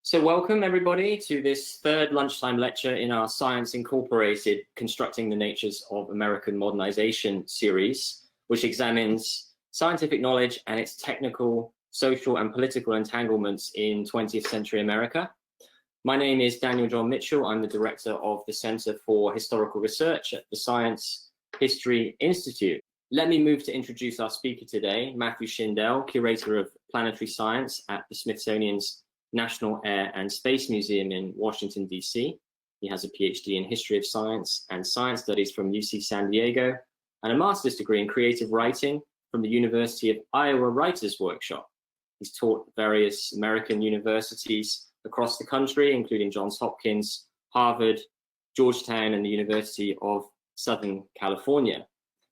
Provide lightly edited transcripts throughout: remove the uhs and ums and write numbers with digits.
So welcome everybody to this third lunchtime lecture in our Science Incorporated Constructing the Natures of American Modernization series, which examines scientific knowledge and its technical, social and political entanglements in 20th century America. My name is Daniel John Mitchell. I'm the director of the Center for Historical Research at the Science History Institute. Let me move to introduce our speaker today, Matthew Shindell, curator of planetary science at the Smithsonian's National Air and Space Museum in Washington, D.C. He has a PhD in History of Science and Science Studies from UC San Diego and a master's degree in creative writing from the University of Iowa Writers Workshop. He's taught various American universities across the country, including Johns Hopkins, Harvard, Georgetown, and the University of Southern California.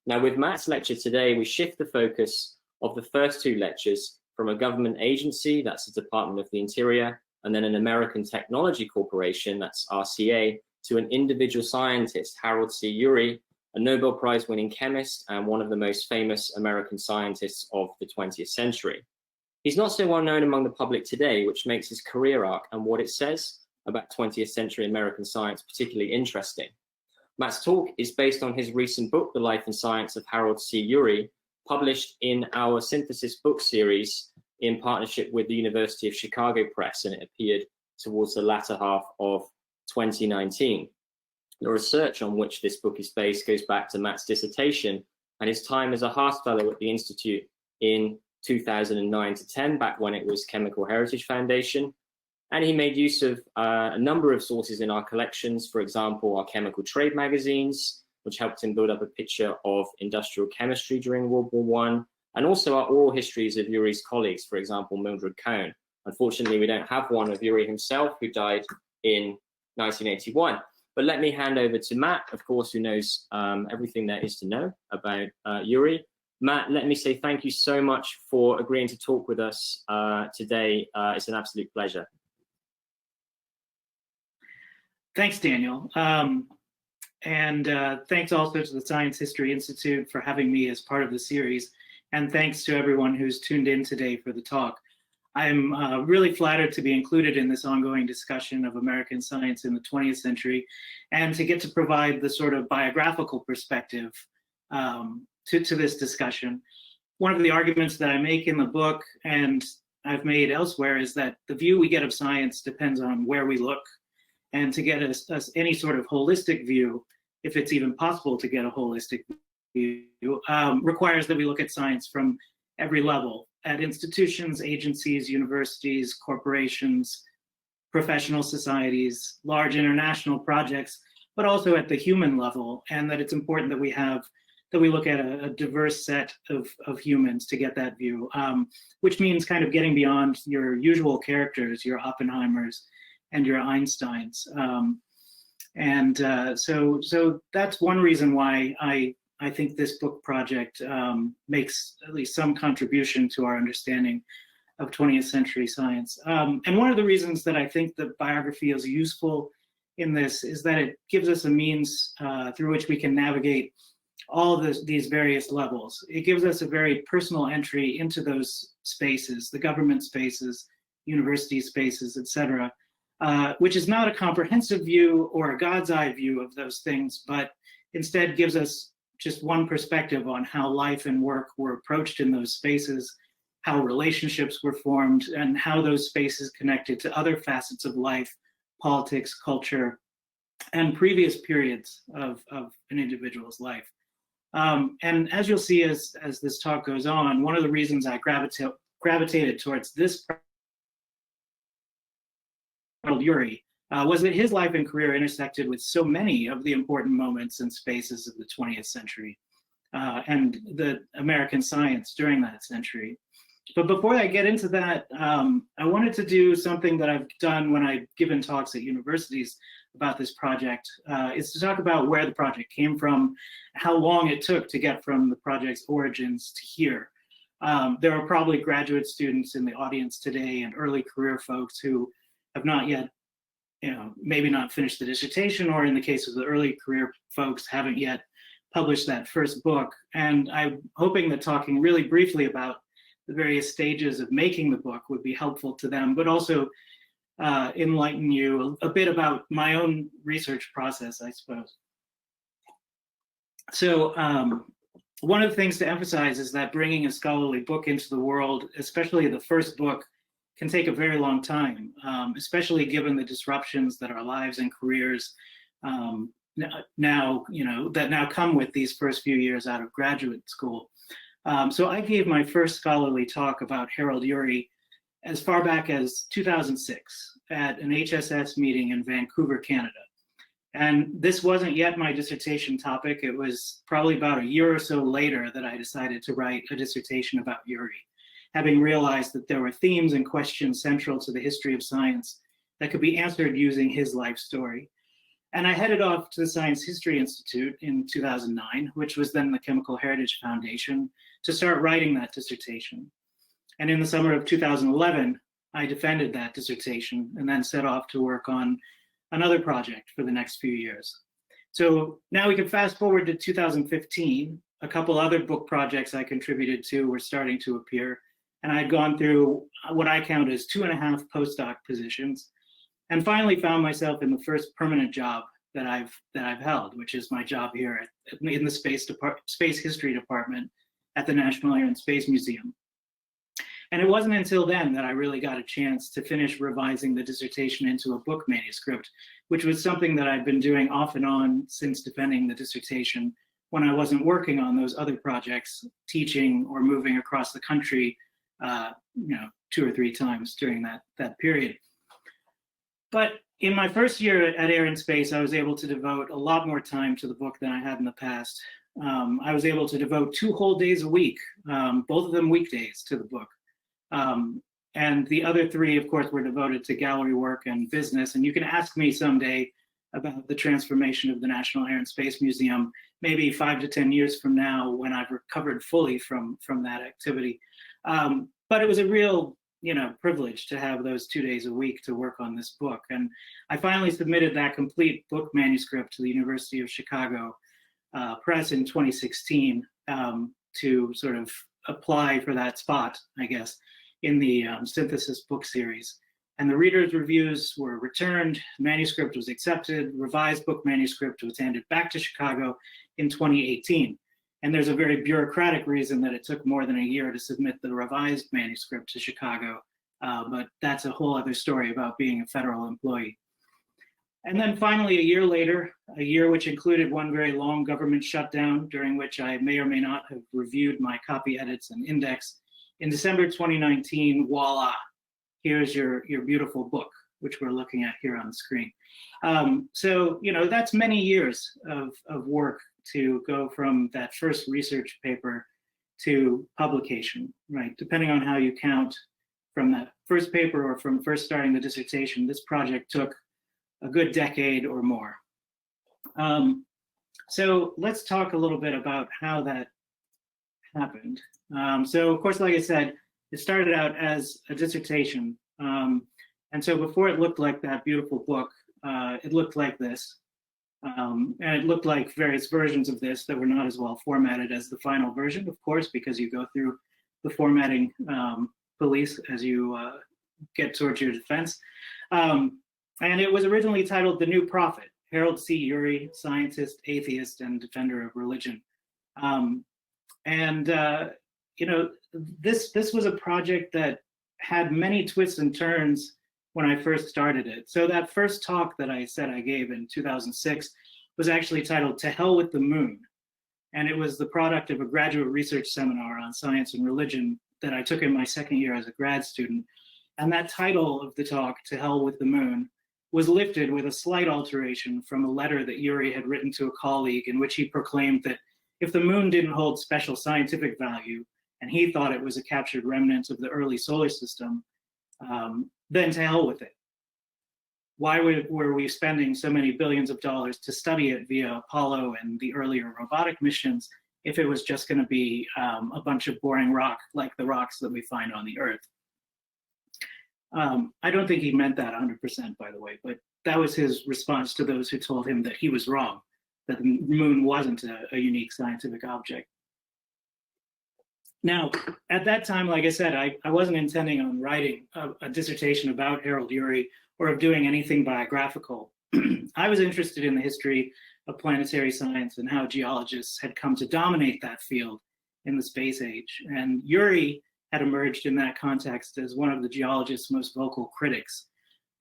Now, with Matt's lecture today, we shift the focus of the first two lectures from a government agency, that's the Department of the Interior, and then an American Technology Corporation, that's RCA, to an individual scientist, Harold C. Urey, a Nobel Prize winning chemist and one of the most famous American scientists of the 20th century. He's not so well known among the public today, which makes his career arc and what it says about 20th century American science particularly interesting. Matt's talk is based on his recent book, The Life and Science of Harold C. Urey, published in our Synthesis book series in partnership with the University of Chicago Press, and it appeared towards the latter half of 2019. The research on which this book is based goes back to Matt's dissertation and his time as a Haas Fellow at the Institute in 2009 to 10, back when it was Chemical Heritage Foundation. And he made use of a number of sources in our collections, for example, our chemical trade magazines, which helped him build up a picture of industrial chemistry during World War I, and also our oral histories of Urey's colleagues, for example, Mildred Cohn. Unfortunately, we don't have one of Urey himself, who died in 1981. But let me hand over to Matt, of course, who knows everything there is to know about Urey. Matt, let me say thank you so much for agreeing to talk with us today. It's an absolute pleasure. Thanks, Daniel. And thanks also to the Science History Institute for having me as part of the series. And thanks to everyone who's tuned in today for the talk. I'm really flattered to be included in this ongoing discussion of American science in the 20th century and to get to provide the sort of biographical perspective to this discussion. One of the arguments that I make in the book and I've made elsewhere is that the view we get of science depends on where we look. And to get us any sort of holistic view, if it's even possible to get a holistic view, requires that we look at science from every level, at institutions, agencies, universities, corporations, professional societies, large international projects, but also at the human level, and that it's important that we look at a diverse set of humans to get that view, which means kind of getting beyond your usual characters, your Oppenheimers, and your Einsteins. So that's one reason why I think this book project makes at least some contribution to our understanding of 20th century science. And one of the reasons that I think the biography is useful in this is that it gives us a means through which we can navigate all these various levels. It gives us a very personal entry into those spaces, the government spaces, university spaces, etc. Which is not a comprehensive view or a God's eye view of those things, but instead gives us just one perspective on how life and work were approached in those spaces, how relationships were formed, and how those spaces connected to other facets of life, politics, culture, and previous periods of an individual's life. And as you'll see as this talk goes on, one of the reasons I gravitated towards this Urey was that his life and career intersected with so many of the important moments and spaces of the 20th century and the American science during that century. But before I get into that, I wanted to do something that I've done when I've given talks at universities about this project, is to talk about where the project came from, how long it took to get from the project's origins to here. There are probably graduate students in the audience today and early career folks who have not yet, maybe not finished the dissertation, or in the case of the early career folks, haven't yet published that first book. And I'm hoping that talking really briefly about the various stages of making the book would be helpful to them, but also enlighten you a bit about my own research process, I suppose. So one of the things to emphasize is that bringing a scholarly book into the world, especially the first book, can take a very long time, especially given the disruptions that our lives and careers now come with these first few years out of graduate school. So I gave my first scholarly talk about Harold Urey as far back as 2006 at an HSS meeting in Vancouver, Canada. And this wasn't yet my dissertation topic. It was probably about a year or so later that I decided to write a dissertation about Urey, having realized that there were themes and questions central to the history of science that could be answered using his life story. And I headed off to the Science History Institute in 2009, which was then the Chemical Heritage Foundation, to start writing that dissertation. And in the summer of 2011, I defended that dissertation and then set off to work on another project for the next few years. So now we can fast forward to 2015. A couple other book projects I contributed to were starting to appear, and I'd gone through what I count as 2.5 postdoc positions, and finally found myself in the first permanent job that I've held, which is my job here in the Space History Department at the National Air and Space Museum. And it wasn't until then that I really got a chance to finish revising the dissertation into a book manuscript, which was something that I'd been doing off and on since defending the dissertation when I wasn't working on those other projects, teaching or moving across the country, 2 or 3 times during that period. But in my first year at Air and Space, I was able to devote a lot more time to the book than I had in the past. I was able to devote 2 whole days a week, both of them weekdays, to the book. And the other 3, of course, were devoted to gallery work and business. And you can ask me someday about the transformation of the National Air and Space Museum, maybe 5 to 10 years from now, when I've recovered fully from that activity. But it was a real privilege to have those 2 days a week to work on this book. And I finally submitted that complete book manuscript to the University of Chicago Press in 2016 to sort of apply for that spot, I guess, in the synthesis book series. And the readers' reviews were returned, manuscript was accepted, revised book manuscript was handed back to Chicago in 2018. And there's a very bureaucratic reason that it took more than a year to submit the revised manuscript to Chicago, but that's a whole other story about being a federal employee. And then finally, a year later, a year which included one very long government shutdown, during which I may or may not have reviewed my copy edits and index, in December 2019, voila, here's your beautiful book, which we're looking at here on the screen. So, that's many years of work to go from that first research paper to publication, right? Depending on how you count, from that first paper or from first starting the dissertation, this project took a good decade or more. So let's talk a little bit about how that happened. So of course, like I said, it started out as a dissertation. And so before it looked like that beautiful book, it looked like this. And it looked like various versions of this that were not as well formatted as the final version, of course, because you go through the formatting police as you get towards your defense. And it was originally titled The New Prophet, Harold C. Urey, scientist, atheist, and defender of religion. This was a project that had many twists and turns when I first started it. So that first talk that I said I gave in 2006 was actually titled To Hell with the Moon. And it was the product of a graduate research seminar on science and religion that I took in my second year as a grad student. And that title of the talk, To Hell with the Moon, was lifted with a slight alteration from a letter that Urey had written to a colleague in which he proclaimed that if the moon didn't hold special scientific value, and he thought it was a captured remnant of the early solar system, then to hell with it. Why were we spending so many billions of dollars to study it via Apollo and the earlier robotic missions if it was just going to be a bunch of boring rock like the rocks that we find on the Earth? I don't think he meant that 100%, by the way, but that was his response to those who told him that he was wrong, that the moon wasn't a unique scientific object. Now, at that time, like I said, I wasn't intending on writing a dissertation about Harold Urey or of doing anything biographical. I was interested in the history of planetary science and how geologists had come to dominate that field in the space age. And Urey had emerged in that context as one of the geologists' most vocal critics.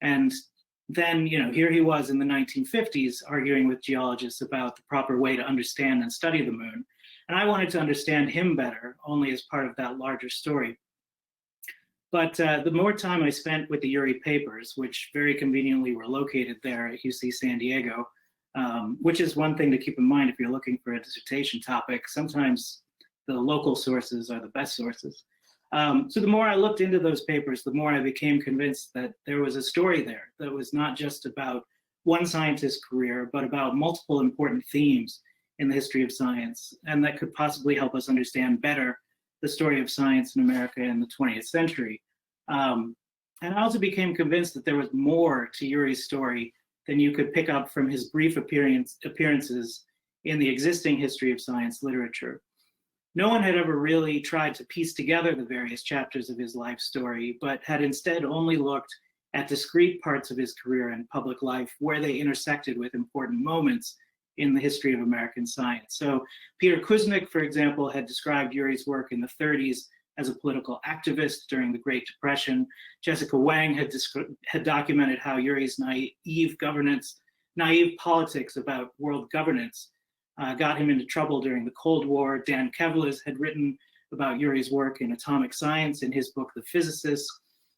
And then, here he was in the 1950s arguing with geologists about the proper way to understand and study the moon. And I wanted to understand him better, only as part of that larger story. But the more time I spent with the Urey papers, which very conveniently were located there at UC San Diego, which is one thing to keep in mind if you're looking for a dissertation topic. Sometimes the local sources are the best sources. So the more I looked into those papers, the more I became convinced that there was a story there that was not just about one scientist's career, but about multiple important themes in the history of science, and that could possibly help us understand better the story of science in America in the 20th century. And I also became convinced that there was more to Urey's story than you could pick up from his brief appearances in the existing history of science literature. No one had ever really tried to piece together the various chapters of his life story, but had instead only looked at discrete parts of his career and public life where they intersected with important moments in the history of American science. So Peter Kuznick, for example, had described Urey's work in the 30s as a political activist during the Great Depression. Jessica Wang had documented how Urey's naive politics about world governance got him into trouble during the Cold War. Dan Kevles had written about Urey's work in atomic science in his book, The Physicist.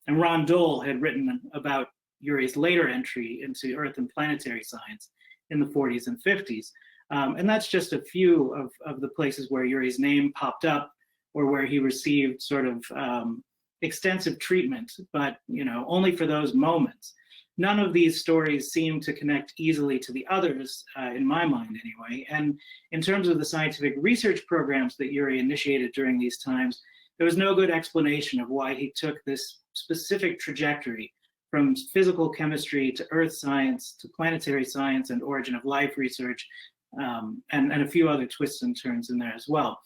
And Ron Dole had written about Urey's later entry into Earth and planetary science in the 40s and 50s. And that's just a few of the places where Urey's name popped up or where he received sort of extensive treatment, but only for those moments. None of these stories seem to connect easily to the others, in my mind anyway. And in terms of the scientific research programs that Urey initiated during these times, there was no good explanation of why he took this specific trajectory from physical chemistry to earth science to planetary science and origin of life research, and a few other twists and turns in there as well.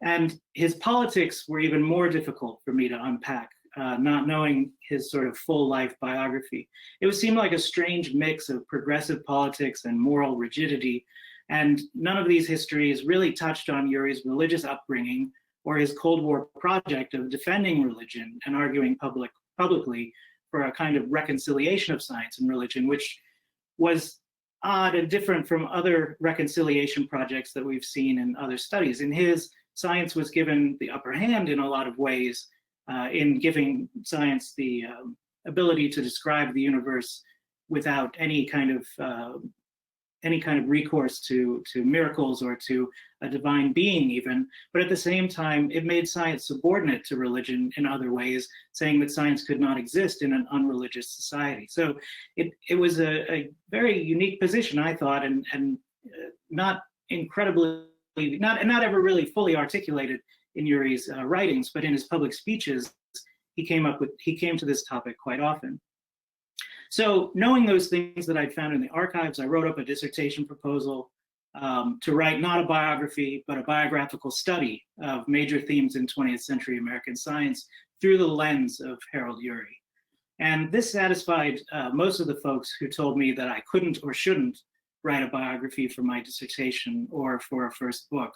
And his politics were even more difficult for me to unpack, not knowing his sort of full life biography. It would seem like a strange mix of progressive politics and moral rigidity, and none of these histories really touched on Urey's religious upbringing or his Cold War project of defending religion and arguing publicly for a kind of reconciliation of science and religion, which was odd and different from other reconciliation projects that we've seen in other studies. In his, science was given the upper hand in a lot of ways, in giving science the ability to describe the universe without any kind of recourse to miracles or to a divine being even. But at the same time, it made science subordinate to religion in other ways, saying that science could not exist in an unreligious society. So it was a very unique position, I thought, and not incredibly, not ever really fully articulated in Urey's writings, but in his public speeches, he came to this topic quite often. So knowing those things that I'd found in the archives, I wrote up a dissertation proposal to write not a biography, but a biographical study of major themes in 20th century American science through the lens of Harold Urey. And this satisfied most of the folks who told me that I couldn't or shouldn't write a biography for my dissertation or for a first book.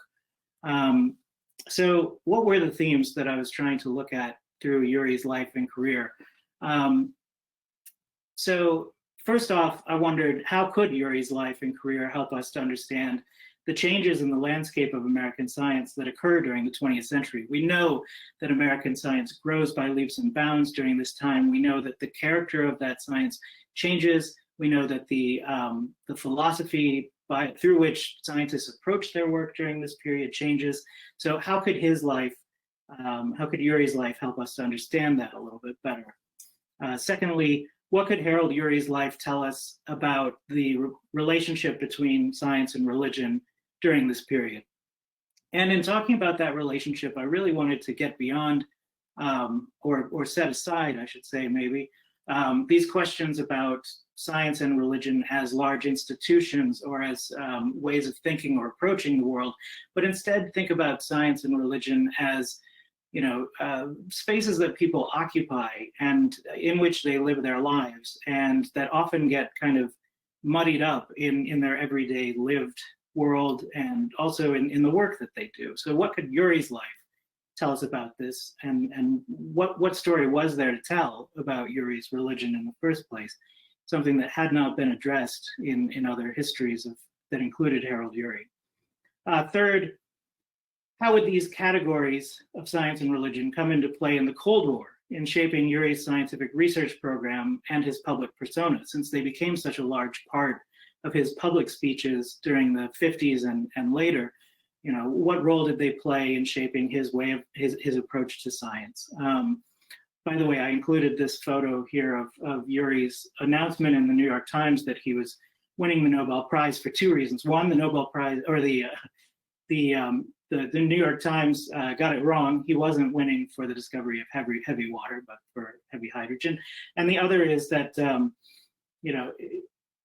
So what were the themes that I was trying to look at through Urey's life and career? So first off, I wondered, how could Urey's life and career help us to understand the changes in the landscape of American science that occurred during the 20th century? We know that American science grows by leaps and bounds during this time. We know that the character of that science changes. We know that the philosophy through which scientists approach their work during this period changes. So how could his life, how could Urey's life help us to understand that a little bit better? Secondly, what could Harold Urey's life tell us about the relationship between science and religion during this period? And in talking about that relationship, I really wanted to get beyond, or set aside, I should say, maybe, these questions about science and religion as large institutions or as ways of thinking or approaching the world, but instead think about science and religion as spaces that people occupy and in which they live their lives, and that often get kind of muddied up in their everyday lived world and also in the work that they do. So what could Urey's life tell us about this, and what story was there to tell about Urey's religion in the first place, something that had not been addressed in other histories that included Harold Urey. Third, how would these categories of science and religion come into play in the Cold War in shaping Urey's scientific research program and his public persona, since they became such a large part of his public speeches during the 50s and later? What role did they play in shaping his way of his approach to science? By the way, I included this photo here of Urey's announcement in the New York Times that he was winning the Nobel Prize for two reasons. One, the Nobel Prize, or the New York Times got it wrong. He wasn't winning for the discovery of heavy water, but for heavy hydrogen. And the other is that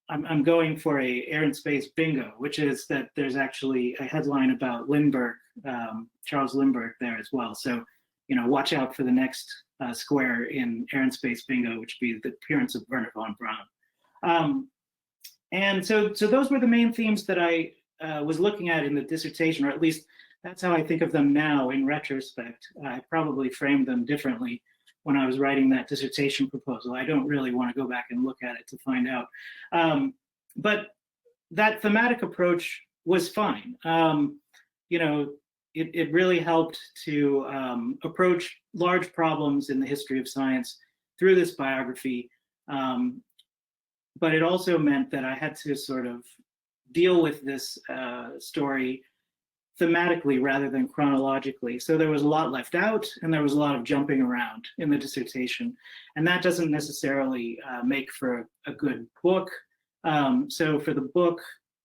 I'm going for a air and space bingo, which is that there's actually a headline about Lindbergh, Charles Lindbergh there as well. So, watch out for the next square in air and space bingo, which would be the appearance of Wernher von Braun. And so those were the main themes that I was looking at in the dissertation, or at least that's how I think of them now in retrospect. I probably framed them differently when I was writing that dissertation proposal. I don't really want to go back and look at it to find out. But that thematic approach was fine. It really helped to approach large problems in the history of science through this biography. But it also meant that I had to sort of deal with this story thematically rather than chronologically. So there was a lot left out and there was a lot of jumping around in the dissertation. And that doesn't necessarily make for a good book. So for the book,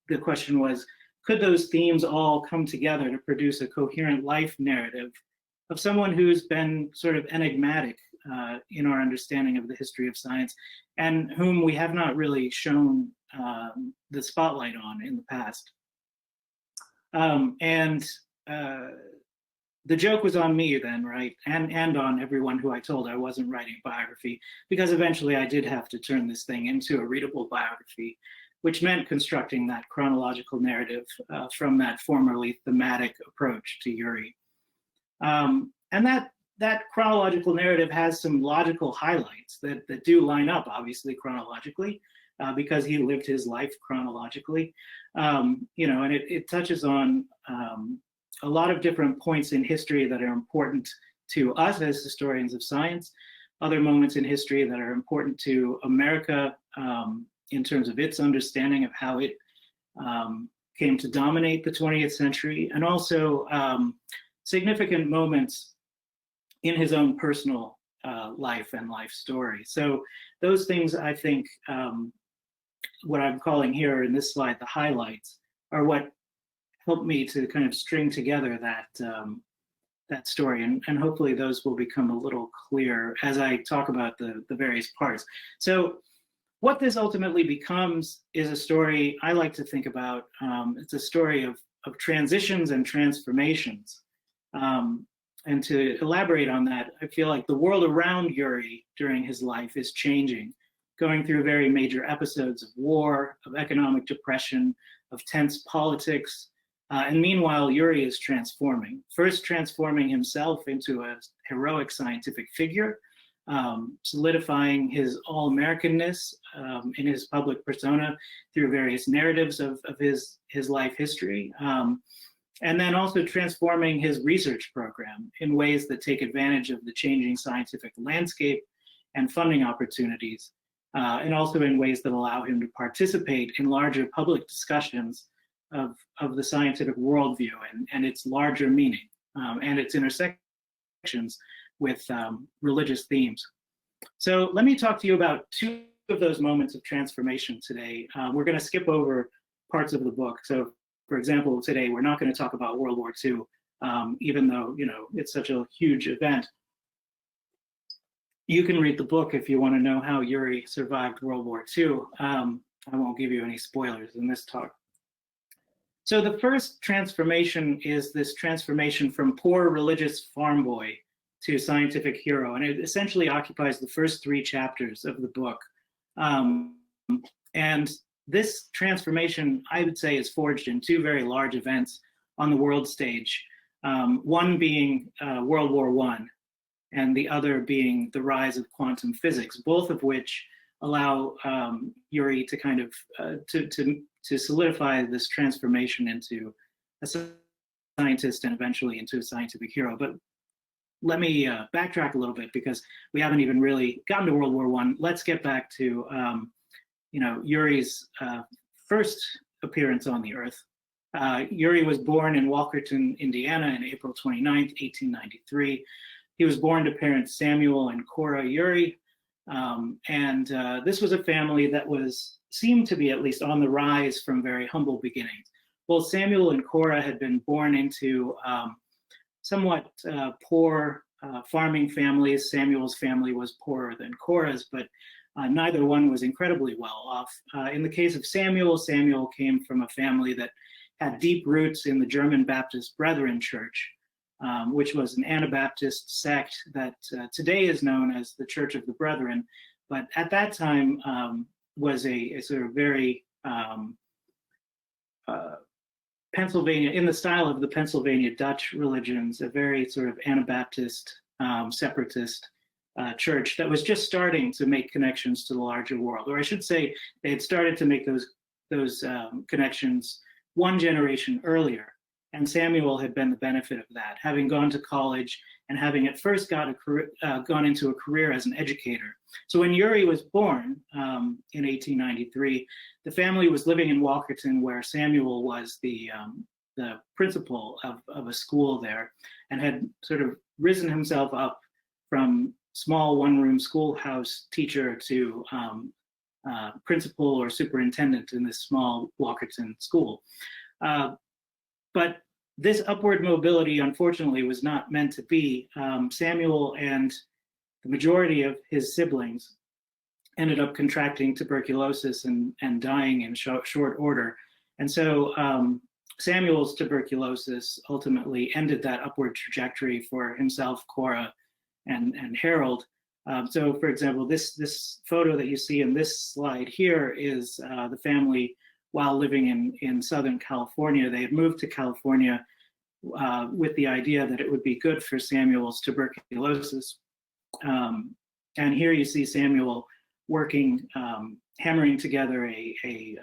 the question was, could those themes all come together to produce a coherent life narrative of someone who's been sort of enigmatic in our understanding of the history of science and whom we have not really shown the spotlight on in the past? The joke was on me then, right? And on everyone who I told I wasn't writing a biography, because eventually I did have to turn this thing into a readable biography, which meant constructing that chronological narrative from that formerly thematic approach to Urey. And that chronological narrative has some logical highlights that do line up, obviously, chronologically, because he lived his life chronologically. And it touches on a lot of different points in history that are important to us as historians of science, other moments in history that are important to America in terms of its understanding of how it came to dominate the 20th century, and also significant moments in his own personal life and life story. So those things, I think, what I'm calling here in this slide the highlights, are what helped me to kind of string together that story, and hopefully those will become a little clearer as I talk about the various parts. So what this ultimately becomes is a story I like to think about. It's a story of transitions and transformations. And to elaborate on that, I feel like the world around Urey during his life is changing, going through very major episodes of war, of economic depression, of tense politics. And meanwhile, Urey is transforming, first transforming himself into a heroic scientific figure, solidifying his all-Americanness in his public persona through various narratives of his life history. And then also transforming his research program in ways that take advantage of the changing scientific landscape and funding opportunities, and also in ways that allow him to participate in larger public discussions of the scientific worldview and its larger meaning and its intersections with religious themes. So let me talk to you about two of those moments of transformation today. We're going to skip over parts of the book. So for example, today we're not going to talk about World War II, even though it's such a huge event. You can read the book if you want to know how Urey survived World War II. I won't give you any spoilers in this talk. So the first transformation is this transformation from poor religious farm boy to scientific hero, and it essentially occupies the first 3 chapters of the book. And this transformation, I would say, is forged in 2 very large events on the world stage, one being World War I, and the other being the rise of quantum physics, both of which allow Urey to kind of to solidify this transformation into a scientist and eventually into a scientific hero. But let me backtrack a little bit, because we haven't even really gotten to World War I. Let's get back to Urey's first appearance on the Earth. Urey was born in Walkerton, Indiana, on April 29th, 1893. He was born to parents Samuel and Cora Urey, and this was a family that seemed to be at least on the rise from very humble beginnings. Both Samuel and Cora had been born into somewhat poor farming families. Samuel's family was poorer than Cora's, but neither one was incredibly well off. In the case of Samuel, Samuel came from a family that had deep roots in the German Baptist Brethren Church, which was an Anabaptist sect that today is known as the Church of the Brethren, but at that time was a sort of very Pennsylvania, in the style of the Pennsylvania Dutch religions, a very sort of Anabaptist, separatist church that was just starting to make connections to the larger world. Or I should say, they had started to make those connections 1 generation earlier. And Samuel had been the benefit of that, having gone to college and having at first gone into a career as an educator. So when Urey was born in 1893, the family was living in Walkerton, where Samuel was the principal of a school there, and had sort of risen himself up from small 1-room schoolhouse teacher to principal or superintendent in this small Walkerton school. But this upward mobility, unfortunately, was not meant to be. Samuel and the majority of his siblings ended up contracting tuberculosis and dying in short order. And so Samuel's tuberculosis ultimately ended that upward trajectory for himself, Cora, and Harold. So, for example, this photo that you see in this slide here is the family while living in Southern California. They had moved to California with the idea that it would be good for Samuel's tuberculosis. And here you see Samuel working, hammering together a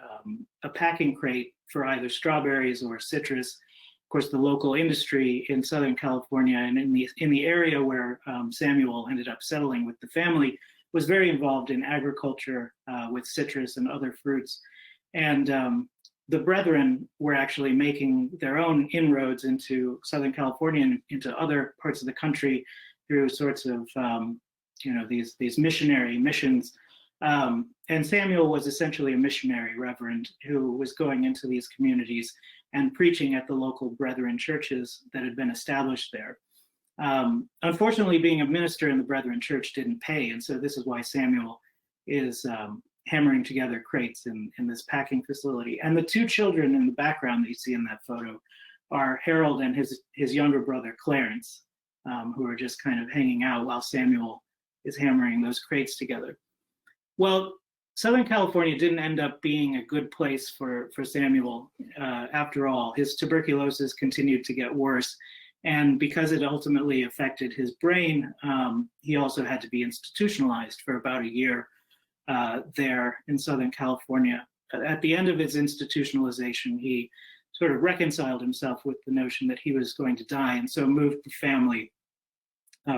packing crate for either strawberries or citrus. Of course, the local industry in Southern California and in the area where Samuel ended up settling with the family was very involved in agriculture with citrus and other fruits. And the Brethren were actually making their own inroads into Southern California and into other parts of the country through sorts of, these missionary missions. And Samuel was essentially a missionary reverend who was going into these communities and preaching at the local Brethren churches that had been established there. Unfortunately, being a minister in the Brethren church didn't pay, and so this is why Samuel is hammering together crates in this packing facility. And the 2 children in the background that you see in that photo are Harold and his younger brother, Clarence, who are just kind of hanging out while Samuel is hammering those crates together. Well, Southern California didn't end up being a good place for Samuel. After all, his tuberculosis continued to get worse. And because it ultimately affected his brain, he also had to be institutionalized for about a year there in Southern California. At the end of his institutionalization, he sort of reconciled himself with the notion that he was going to die, and so moved the family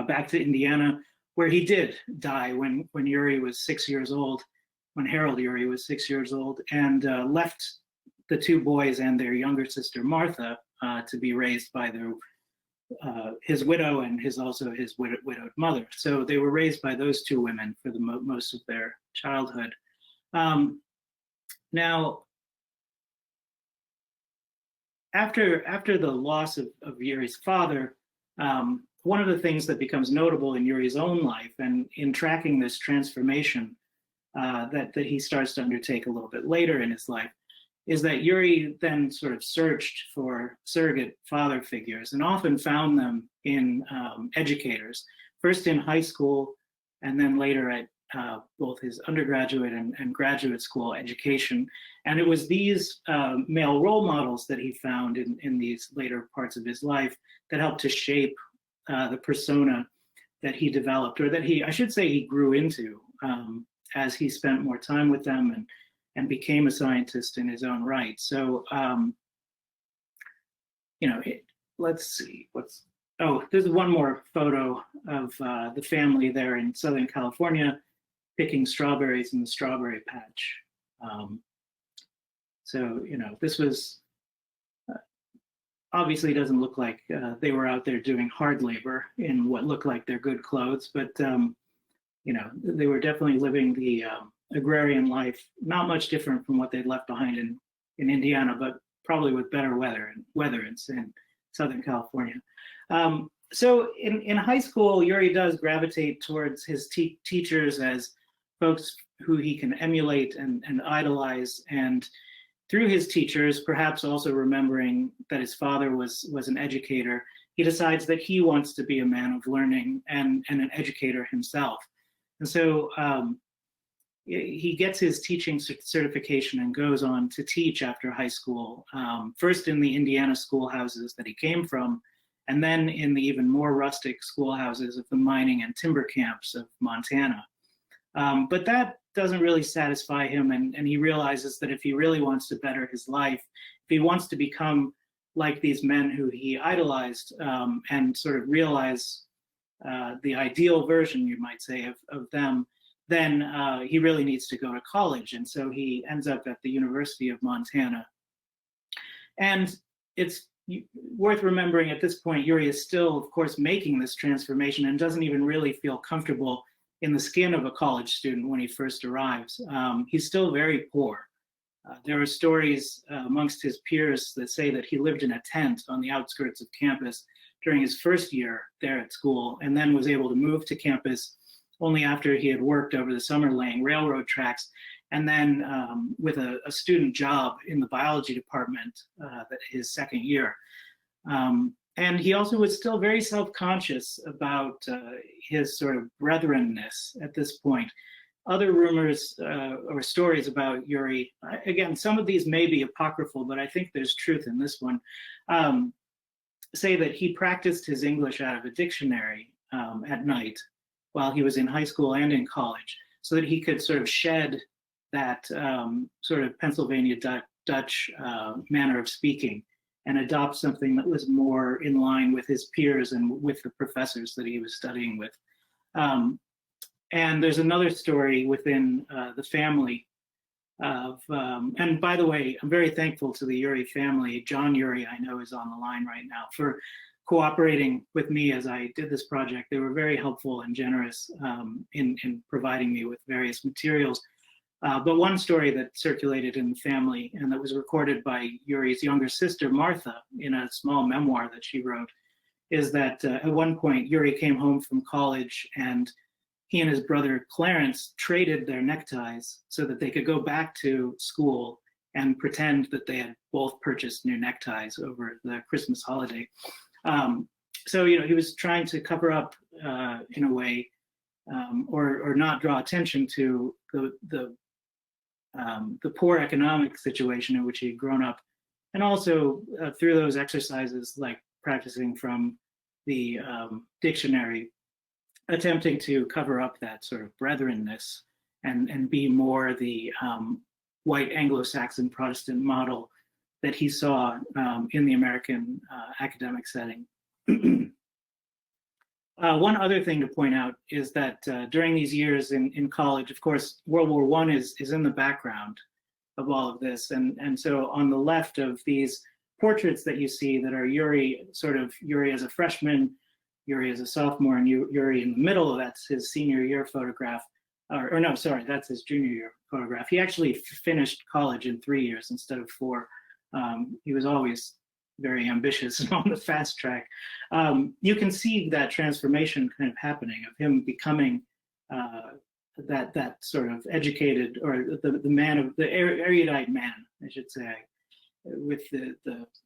back to Indiana, where he did die when Urey was 6 years old, when Harold Urey was 6 years old, and left the 2 boys and their younger sister Martha to be raised by his widow and his widowed mother. So they were raised by those 2 women for the most of their childhood. Now, after the loss of Urey's father, one of the things that becomes notable in Urey's own life and in tracking this transformation that he starts to undertake a little bit later in his life is that Urey then sort of searched for surrogate father figures and often found them in educators, first in high school and then later at both his undergraduate and graduate school education. And it was these male role models that he found in these later parts of his life that helped to shape the persona that he developed, or that I should say he grew into as he spent more time with them and became a scientist in his own right. So, let's see, there's one more photo of the family there in Southern California picking strawberries in the strawberry patch. This was, obviously doesn't look like they were out there doing hard labor in what looked like their good clothes, but they were definitely living the agrarian life, not much different from what they'd left behind in Indiana, but probably with better weather in Southern California. So in high school, Urey does gravitate towards his teachers as folks who he can emulate and idolize, and through his teachers, perhaps also remembering that his father was an educator, he decides that he wants to be a man of learning and an educator himself. And so he gets his teaching certification and goes on to teach after high school, first in the Indiana schoolhouses that he came from, and then in the even more rustic schoolhouses of the mining and timber camps of Montana. But that doesn't really satisfy him, and he realizes that if he really wants to better his life, if he wants to become like these men who he idolized and sort of realize the ideal version, you might say, of them, then he really needs to go to college. And so he ends up at the University of Montana. And it's worth remembering at this point, Urey is still, of course, making this transformation and doesn't even really feel comfortable in the skin of a college student when he first arrives. He's still very poor. There are stories amongst his peers that say that he lived in a tent on the outskirts of campus during his first year there at school, and then was able to move to campus only after he had worked over the summer laying railroad tracks, and then with a student job in the biology department his second year. And he also was still very self-conscious about his sort of brethrenness at this point. Other rumors or stories about Urey, again, some of these may be apocryphal, but I think there's truth in this one, say that he practiced his English out of a dictionary at night while he was in high school and in college, so that he could sort of shed that sort of Pennsylvania Dutch manner of speaking and adopt something that was more in line with his peers and with the professors that he was studying with. And there's another story within the family of, and by the way, I'm very thankful to the Urey family. John Urey, I know, is on the line right now, for cooperating with me as I did this project. They were very helpful and generous in providing me with various materials. But one story that circulated in the family and that was recorded by Urey's younger sister, Martha, in a small memoir that she wrote, is that at one point, Urey came home from college and he and his brother Clarence traded their neckties so that they could go back to school and pretend that they had both purchased new neckties over the Christmas holiday. So, he was trying to cover up in a way, or not draw attention to the poor economic situation in which he'd grown up, and also through those exercises, like practicing from the dictionary, attempting to cover up that sort of brethrenness and be more the white Anglo-Saxon Protestant model that he saw in the American academic setting. One other thing to point out is that during these years in college, of course, World War I is in the background of all of this. And so on the left of these portraits that you see that are Urey as a freshman, Urey as a sophomore, and Urey in the middle, that's his senior year photograph. Or no, sorry, that's his junior year photograph. He actually finished college in 3 years instead of 4. He was always very ambitious and on the fast track. You can see that transformation kind of happening of him becoming that sort of educated, or the man of the erudite man, I should say, with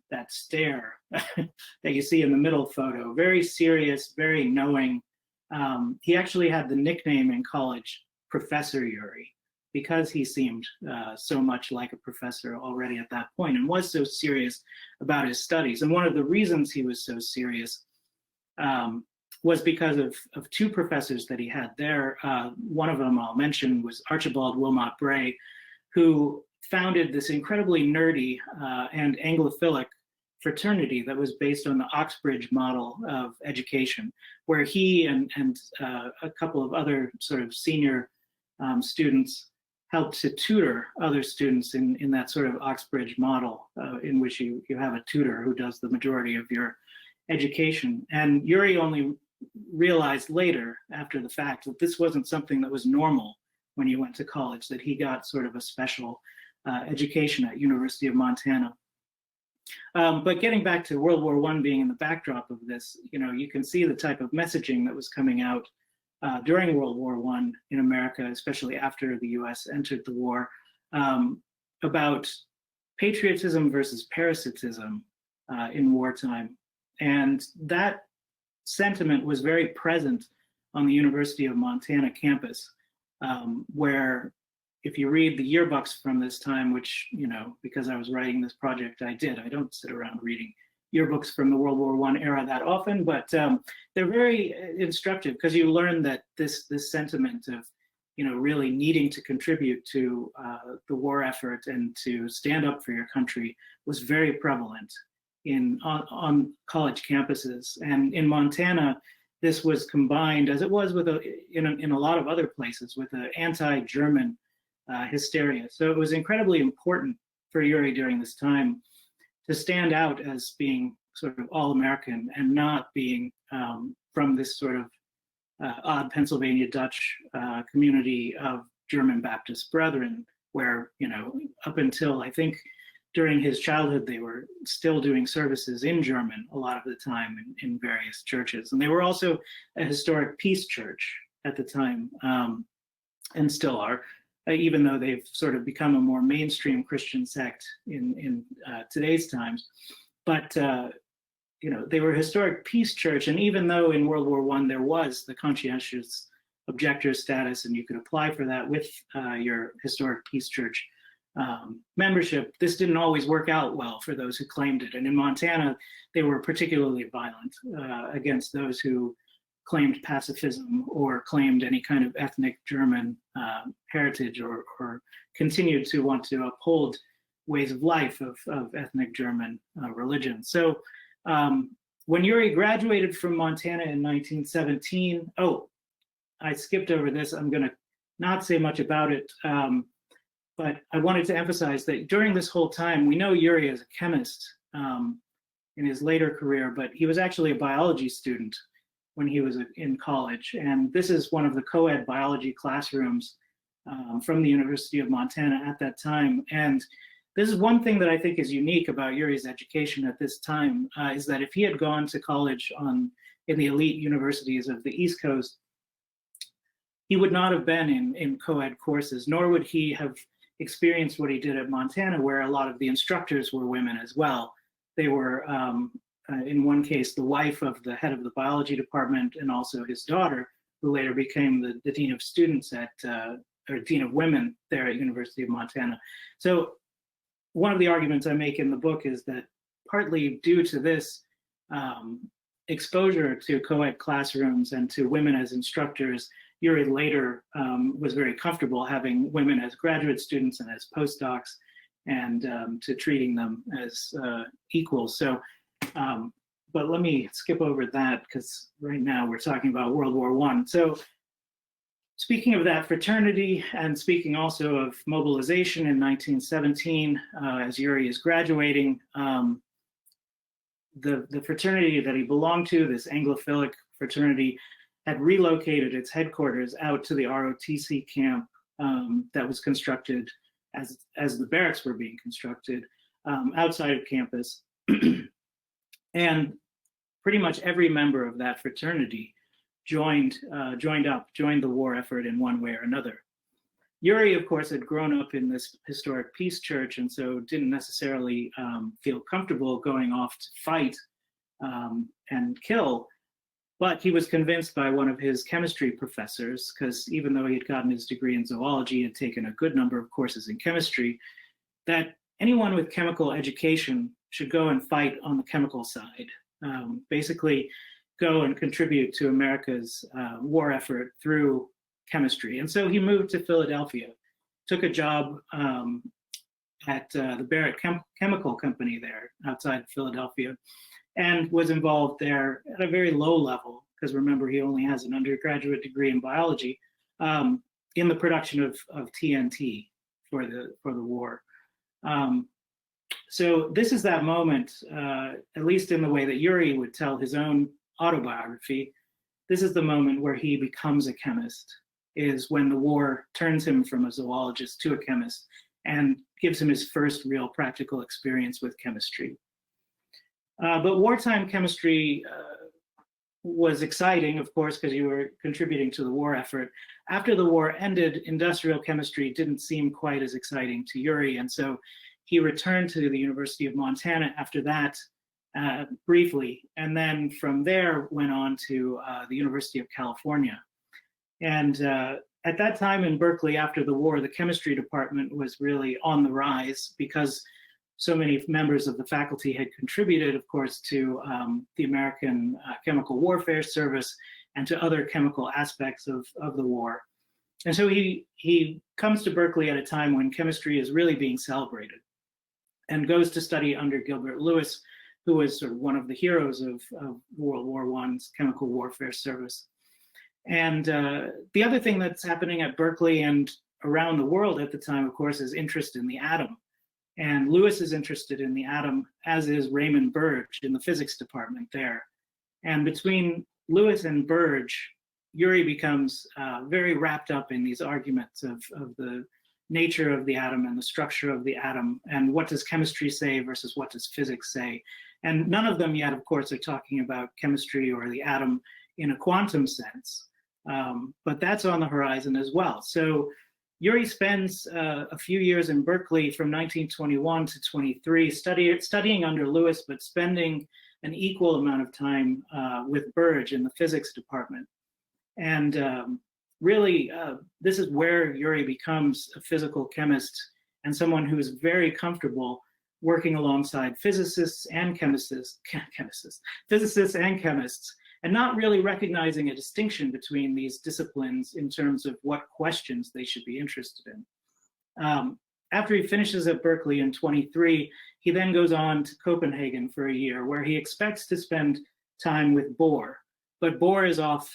that stare that you see in the middle photo. Very serious, very knowing. He actually had the nickname in college, Professor Urey, because he seemed so much like a professor already at that point and was so serious about his studies. And one of the reasons he was so serious was because of two professors that he had there. One of them I'll mention was Archibald Wilmot Bray, who founded this incredibly nerdy and Anglophilic fraternity that was based on the Oxbridge model of education, where he and a couple of other sort of senior students helped to tutor other students in that sort of Oxbridge model, in which you have a tutor who does the majority of your education. And Urey only realized later, after the fact, that this wasn't something that was normal when he went to college, that he got sort of a special education at University of Montana. But getting back to World War I being in the backdrop of this, you can see the type of messaging that was coming out during World War I in America, especially after the US entered the war, about patriotism versus parasitism in wartime. And that sentiment was very present on the University of Montana campus, where if you read the yearbooks from this time, which, because I was writing this project, I did. I don't sit around reading yearbooks from the World War I era that often, but they're very instructive, because you learn that this sentiment of, really needing to contribute to the war effort and to stand up for your country was very prevalent on college campuses. And in Montana, this was combined, as it was with in a lot of other places, with an anti-German hysteria. So it was incredibly important for Urey during this time to stand out as being sort of all-American and not being from this sort of odd Pennsylvania Dutch community of German Baptist brethren, where, up until, I think, during his childhood, they were still doing services in German a lot of the time in various churches. And they were also a historic peace church at the time, and still are, even though they've sort of become a more mainstream Christian sect in today's times. But, they were a historic peace church. And even though in World War I there was the conscientious objector status, and you could apply for that with your historic peace church membership, this didn't always work out well for those who claimed it. And in Montana, they were particularly violent against those who claimed pacifism or claimed any kind of ethnic German heritage, or continued to want to uphold ways of life of ethnic German religion. So when Urey graduated from Montana in 1917, I skipped over this. I'm going to not say much about it. But I wanted to emphasize that during this whole time, we know Urey as a chemist in his later career, but he was actually a biology student when he was in college. And this is one of the Coed Biology classrooms from the University of Montana at that time. And this is one thing that I think is unique about Urey's education at this time, is that if he had gone to college in the elite universities of the East Coast, he would not have been in co-ed courses, nor would he have experienced what he did at Montana, where a lot of the instructors were women as well. They were, in one case, the wife of the head of the biology department, and also his daughter, who later became the dean of students or dean of women there at University of Montana. So one of the arguments I make in the book is that partly due to this exposure to co-ed classrooms and to women as instructors, Urey later was very comfortable having women as graduate students and as postdocs, and to treating them as equals. So, but let me skip over that, because right now we're talking about World War I. So speaking of that fraternity, and speaking also of mobilization in 1917, as Urey is graduating, the fraternity that he belonged to, this Anglophilic fraternity, had relocated its headquarters out to the ROTC camp that was constructed as the barracks were being constructed outside of campus. And pretty much every member of that fraternity joined the war effort in one way or another. Urey, of course, had grown up in this historic peace church, and so didn't necessarily feel comfortable going off to fight and kill. But he was convinced by one of his chemistry professors, because even though he had gotten his degree in zoology and taken a good number of courses in chemistry, that anyone with chemical education should go and fight on the chemical side. Basically, go and contribute to America's war effort through chemistry. And so he moved to Philadelphia, took a job at the Barrett Chemical Company there outside Philadelphia, and was involved there at a very low level, because remember, he only has an undergraduate degree in biology, in the production of TNT for the war. So this is that moment, at least in the way that Urey would tell his own autobiography, this is the moment where he becomes a chemist, is when the war turns him from a zoologist to a chemist and gives him his first real practical experience with chemistry. But wartime chemistry was exciting, of course, because you were contributing to the war effort. After the war ended, industrial chemistry didn't seem quite as exciting to Urey, and so he returned to the University of Montana after that, briefly, and then from there went on to the University of California. And at that time in Berkeley, after the war, the chemistry department was really on the rise, because so many members of the faculty had contributed, of course, to the American Chemical Warfare Service and to other chemical aspects of the war. And so he comes to Berkeley at a time when chemistry is really being celebrated, and goes to study under Gilbert Lewis, who was sort of one of the heroes of World War I's Chemical Warfare Service. And the other thing that's happening at Berkeley and around the world at the time, of course, is interest in the atom. And Lewis is interested in the atom, as is Raymond Burge in the physics department there. And between Lewis and Burge, Urey becomes very wrapped up in these arguments of the nature of the atom and the structure of the atom, and what does chemistry say versus what does physics say. And none of them yet, of course, are talking about chemistry or the atom in a quantum sense, but that's on the horizon as well. So Urey spends a few years in Berkeley from 1921 to 23 studying under Lewis, but spending an equal amount of time with Burge in the physics department. And really, this is where Urey becomes a physical chemist and someone who is very comfortable working alongside physicists and chemists, and not really recognizing a distinction between these disciplines in terms of what questions they should be interested in. After he finishes at Berkeley in 23, he then goes on to Copenhagen for a year, where he expects to spend time with Bohr. But Bohr is off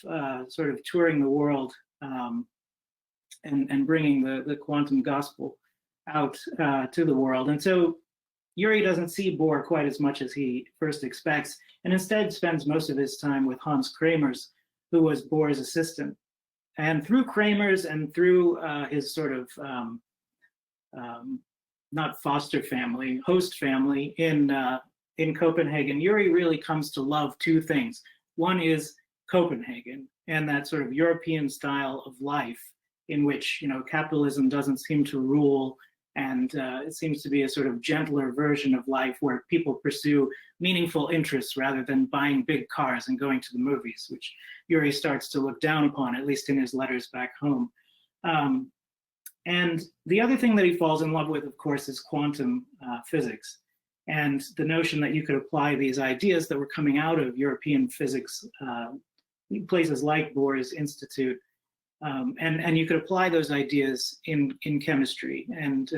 sort of touring the world and bringing the quantum gospel out to the world. And so Urey doesn't see Bohr quite as much as he first expects, and instead spends most of his time with Hans Kramers, who was Bohr's assistant. And through Kramers and through his sort of, not foster family, host family in Copenhagen, Urey really comes to love two things. One is Copenhagen and that sort of European style of life in which, capitalism doesn't seem to rule, and it seems to be a sort of gentler version of life where people pursue meaningful interests rather than buying big cars and going to the movies, which Urey starts to look down upon, at least in his letters back home. And the other thing that he falls in love with, of course, is quantum physics, and the notion that you could apply these ideas that were coming out of European physics, places like Bohr's Institute, and you could apply those ideas in chemistry. And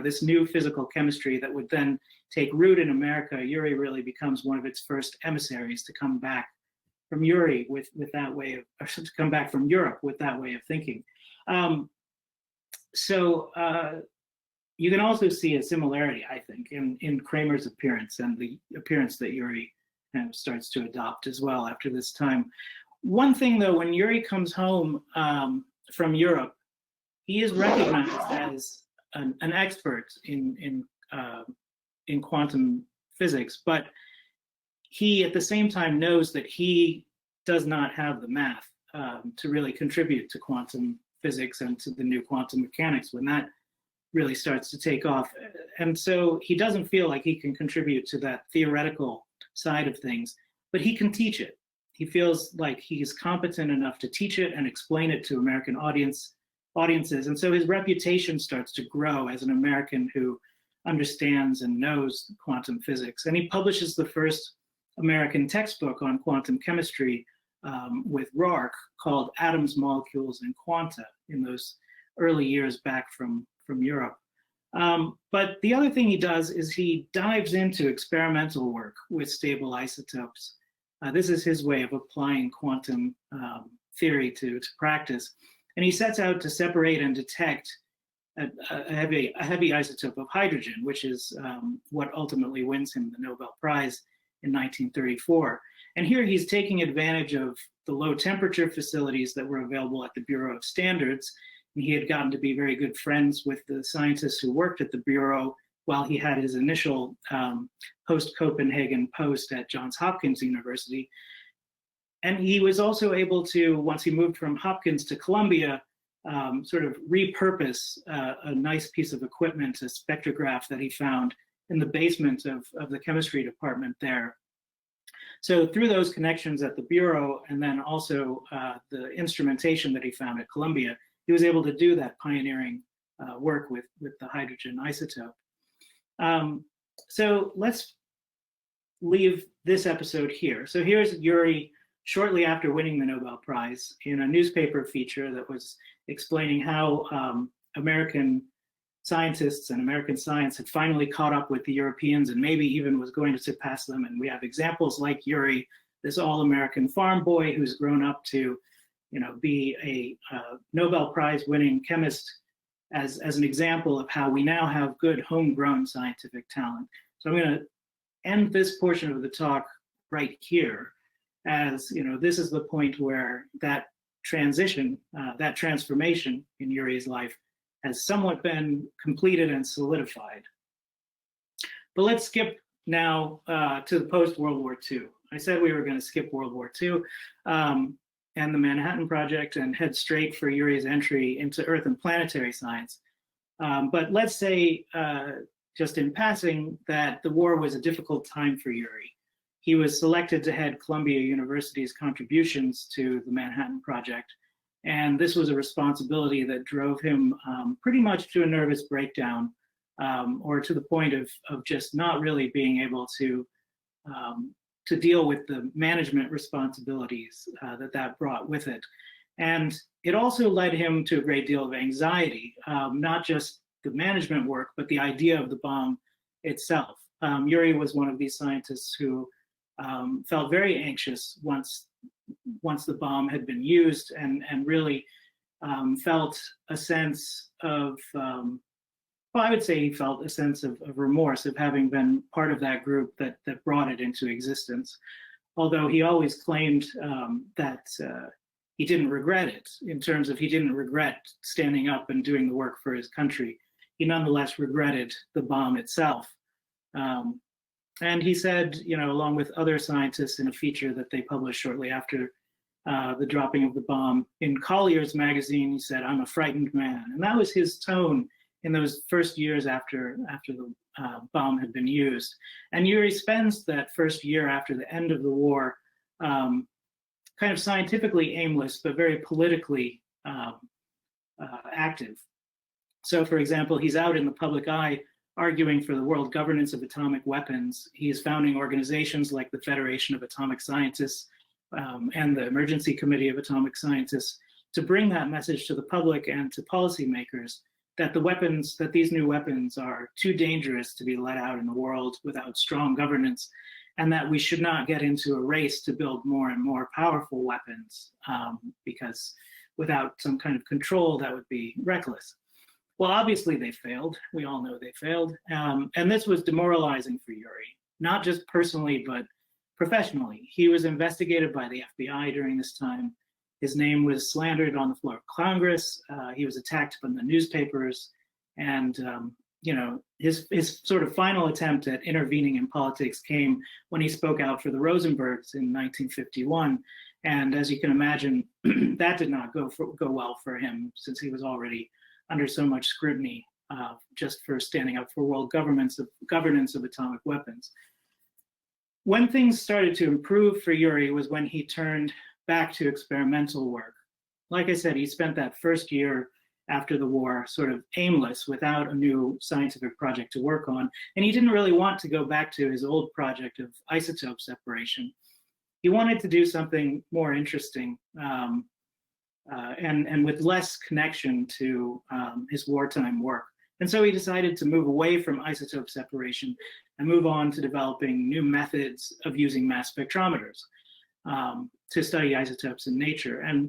this new physical chemistry that would then take root in America, Urey really becomes one of its first emissaries to come back from Urey with that way of, or to come back from Europe with that way of thinking. So you can also see a similarity, I think, in Kramer's appearance and the appearance that Urey starts to adopt as well after this time. One thing, though, when Urey comes home from Europe, he is recognized as an expert in quantum physics, but he at the same time knows that he does not have the math to really contribute to quantum physics and to the new quantum mechanics when that really starts to take off. And so he doesn't feel like he can contribute to that theoretical side of things, but he can teach it. He feels like he's competent enough to teach it and explain it to American audiences. And so his reputation starts to grow as an American who understands and knows quantum physics. And he publishes the first American textbook on quantum chemistry with Rourke called Atoms, Molecules, and Quanta in those early years back from Europe. But the other thing he does is he dives into experimental work with stable isotopes. This is his way of applying quantum theory to practice. And he sets out to separate and detect a heavy isotope of hydrogen, which is what ultimately wins him the Nobel Prize in 1934. And here he's taking advantage of the low temperature facilities that were available at the Bureau of Standards. And he had gotten to be very good friends with the scientists who worked at the Bureau while he had his initial post-Copenhagen post at Johns Hopkins University. And he was also able to, once he moved from Hopkins to Columbia, sort of repurpose a nice piece of equipment, a spectrograph that he found in the basement of the chemistry department there. So through those connections at the Bureau, and then also the instrumentation that he found at Columbia, he was able to do that pioneering work with the hydrogen isotope. So let's leave this episode here. So here's Urey shortly after winning the Nobel Prize in a newspaper feature that was explaining how American scientists and American science had finally caught up with the Europeans and maybe even was going to surpass them. And we have examples like Urey, this all-American farm boy who's grown up to, be a Nobel Prize winning chemist as an example of how we now have good homegrown scientific talent. So I'm going to end this portion of the talk right here, as this is the point where that transition, that transformation in Urey's life has somewhat been completed and solidified. But let's skip now to the post-World War II. I said we were going to skip World War II and the Manhattan Project and head straight for Urey's entry into Earth and planetary science. But let's say, just in passing, that the war was a difficult time for Urey. He was selected to head Columbia University's contributions to the Manhattan Project. And this was a responsibility that drove him pretty much to a nervous breakdown, or to the point of just not really being able to deal with the management responsibilities that brought with it. And it also led him to a great deal of anxiety, not just the management work, but the idea of the bomb itself. Urey was one of these scientists who felt very anxious once the bomb had been used, and really felt a sense of, I would say he felt a sense of remorse of having been part of that group that brought it into existence. Although he always claimed that he didn't regret it, in terms of he didn't regret standing up and doing the work for his country. He nonetheless regretted the bomb itself. And he said, along with other scientists in a feature that they published shortly after the dropping of the bomb in Collier's magazine, he said, "I'm a frightened man." And that was his tone in those first years after the bomb had been used. And Urey spends that first year after the end of the war kind of scientifically aimless, but very politically active. So, for example, he's out in the public eye arguing for the world governance of atomic weapons. He is founding organizations like the Federation of Atomic Scientists and the Emergency Committee of Atomic Scientists to bring that message to the public and to policymakers that these new weapons are too dangerous to be let out in the world without strong governance, and that we should not get into a race to build more and more powerful weapons because without some kind of control, that would be reckless. Well, obviously they failed. We all know they failed. And this was demoralizing for Urey, not just personally, but professionally. He was investigated by the FBI during this time. His name was slandered on the floor of Congress. He was attacked from the newspapers. And his sort of final attempt at intervening in politics came when he spoke out for the Rosenbergs in 1951. And as you can imagine, that did not go well for him, since he was already under so much scrutiny just for standing up for world governance of atomic weapons. When things started to improve for Urey was when he turned back to experimental work. Like I said, he spent that first year after the war sort of aimless, without a new scientific project to work on. And he didn't really want to go back to his old project of isotope separation. He wanted to do something more interesting and with less connection to his wartime work. And so he decided to move away from isotope separation and move on to developing new methods of using mass spectrometers to study isotopes in nature. And